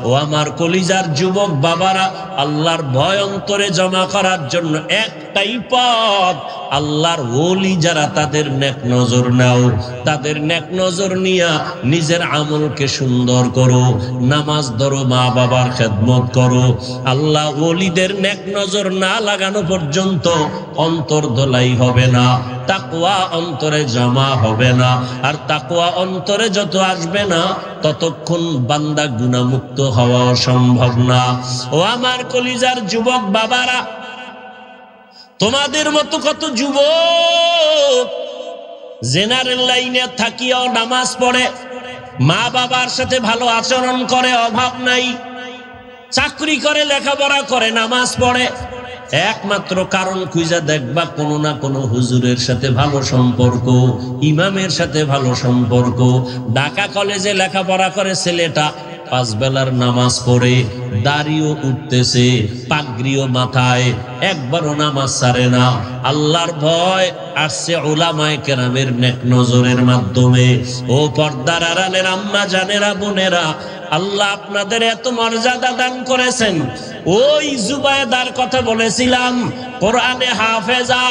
ও আমার কলিজার যুবক বাবারা, আল্লাহর ভয় অন্তরে জমা করার জন্য একটাই পথ, আল্লাহর ওলি যারা তাদের নেক নজর নাও। তাদের নেক নজর নিয়া নিজের আমলকে সুন্দর করো, নামাজ ধরো, মা বাবার খেদমত করো। আল্লাহ ওলিদের নেক নজর না লাগানো পর্যন্ত অন্তর ধোলাই হবে না, তাকওয়া অন্তরে জমা হবে না। আর তাকওয়া অন্তরে যত আসবে না, ততক্ষণ বান্দা গুনাহমুক্ত হওয়া সম্ভব না। ও আমার কলিজার যুবক বাবারা, তোমাদের মতো কত যুবক জেনারেল লাইনে থাকিয়াও নামাজ পড়ে, মা বাবার সাথে ভালো আচরণ করে, অভাব নাই, চাকরি করে, লেখাপড়া করে, নামাজ পড়ে। একমাত্র কারণ খুঁজা দেখবা, কোনো না কোনো হুজুরের সাথে ভালো সম্পর্ক, ইমামের সাথে ভালো সম্পর্ক। ঢাকা কলেজে লেখাপড়া করে ছেলেটা, 5 বেলার নামাজ পড়ে, দাড়িও উঠতেছে, পাগড়িও মাথায়, একবারও নামাজ ছাড়ে না। আল্লাহর ভয় আসছে উলামায়ে কেরামের নেক নজরের মাধ্যমে। ও পর্দার আড়ালের আম্মা জানেরা, বোনেরা, আল্লাহ আপনাদের এত মর্যাদা দান করেছেন, ওই জুবায়দার কথা বলেছিলাম, কোরআনে হাফেজা,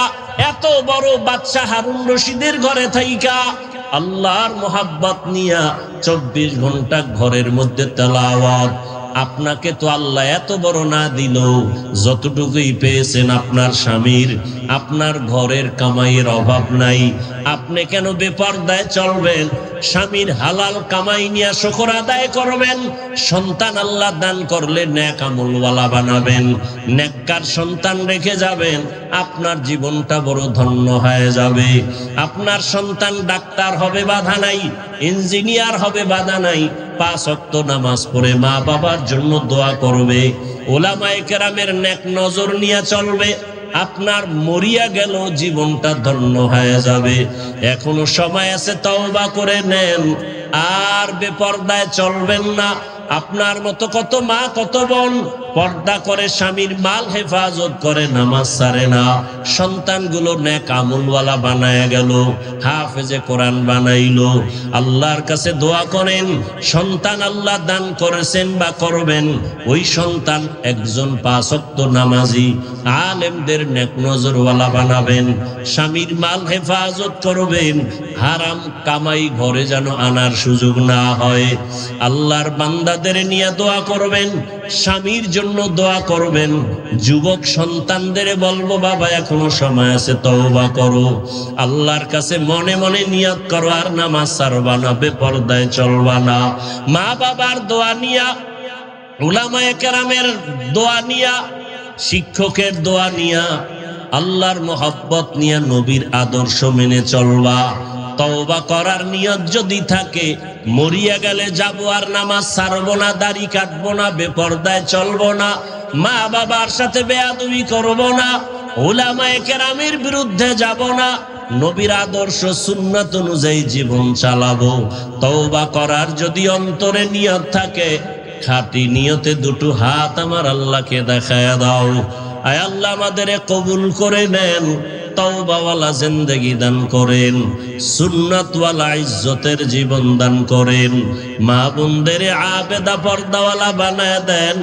এত বড় বাদশা হারুন রশিদের ঘরে থাইকা আল্লাহর মোহাব্বত নিয়া 24 ঘন্টা ঘরের মধ্যে তেলাওয়াত। আপনাকে তো আল্লাহ এত বড় না দিল, যতটুকুই পেয়েছেন আপনার স্বামীর, আপনার ঘরের কামাইয়ের অভাব নাই, আপনি কেন বেপরদায় চলবেন? স্বামীর হালাল কামাই নিয়ে শুকর আদায় করবেন। সন্তান আল্লাহ দান করলে নেক আমলওয়ালা বানাবেন, নেককার সন্তান রেখে যাবেন, আপনার জীবনটা বড় ধন্য হয়ে যাবে। আপনার সন্তান ডাক্তার হবে বাধা নাই, ইঞ্জিনিয়ার হবে বাধা নাই, 5 ওয়াক্ত নামাজ পড়ে মা বাবার জন্য দোয়া করবে, ওলামায়ে কেরামের নেক নজর নিয়ে চলবে, আপনার মরিয়া গেল জীবনটা ধন্য হয়ে যাবে। এখনো সময় আছে, তওবা করে নেন, আর বেপরদায় চলবেন না। আপনার মতো কত মা কত বোন পর্দা করে স্বামীর মাল হেফাজত করে, নামাজ ছাড়ে না, সন্তানগুলো নেক আমলওয়ালা বানায় গেল, হাফেজে কোরআন বানাইলো। আল্লাহর কাছে দোয়া করেন, সন্তান আল্লাহ দান করেছেন বা করবেন, ওই সন্তান একজন 5 ওয়াক্ত নামাজি আলেমদের নেক নজরওয়ালা বানাবেন, স্বামীর মাল হেফাজত করবেন, হারাম কামাই ঘরে যেন আনার সুযোগ না হয়। আল্লাহর বান্দাদের নিয়ে দোয়া করবেন, স্বামীর জন্য দোয়া করবেন। যুবক সন্তানদের বলবো, বাবা এখনো সময় আছে, তওবা করো, আল্লাহর কাছে মনে মনে নিয়ত করো, আর নামাজ ছাড়বা না, বেপরদায় চলবা না। মা বাবার দোয়া নিয়া, উলামায়ে কেরামের দোয়া নিয়া, শিক্ষকের দোয়া নিয়া, আল্লাহর মোহাব্বত নিয়া, নবীর আদর্শ মেনে চলবা। তওবা করার নিয়ত যদি থাকে, মরিয়া গেলে যাব আর নামাজ ছাড়বো না, দাড়ি কাটবো না, বেপরদায় চলবো না, মা বাবার সাথে বেয়াদবি করবো না, উলামায়ে কেরামের বিরুদ্ধে যাব না, নবীর আদর্শ সুন্নাত অনুযায়ী জীবন চালাবো। তওবা করার যদি অন্তরে নিয়ত থাকে, খাঁটি নিয়তে দুটো হাত আমার আল্লাহকে দেখায় দাও। আয় আল্লাহ আমাদের কবুল করে নেন, তওবাওয়ালা জিন্দেগি দান করেন, সুন্নাতওয়ালা ইজ্জতের জীবন দান করেন, মা বোনদের আবেদা পর্দাওয়ালা বানায় দেন,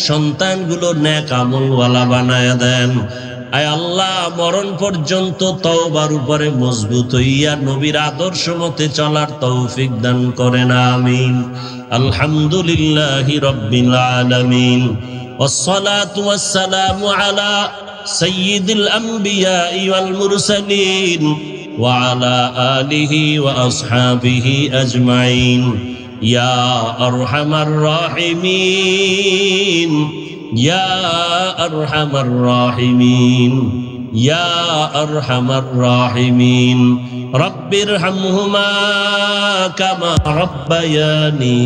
সন্তানগুলো নেক আমলওয়ালা বানায় দেন। আয় আল্লাহ মরণ পর্যন্ত তওবার উপরে মজবুত হইয়া নবীর আদর্শ মতে চলার তৌফিক দান করেন, আমিন। আলহামদুলিল্লাহি রাব্বিল আলামিন, ওয়াসসালাতু ওয়াসসালামু আলা সাইয়্যিদিল আমবিয়াই ওয়াল মুরসালিন ওয়া আলা আলিহি ওয়া আসহাবিহি আজমাইন। ইয়া আরহামার রাহিমিন, ইয়া আরহামার রাহিমিন, ইয়া আরহামার রাহিমিন। রব্বিরহামহুমা কামা রাব্বায়ানি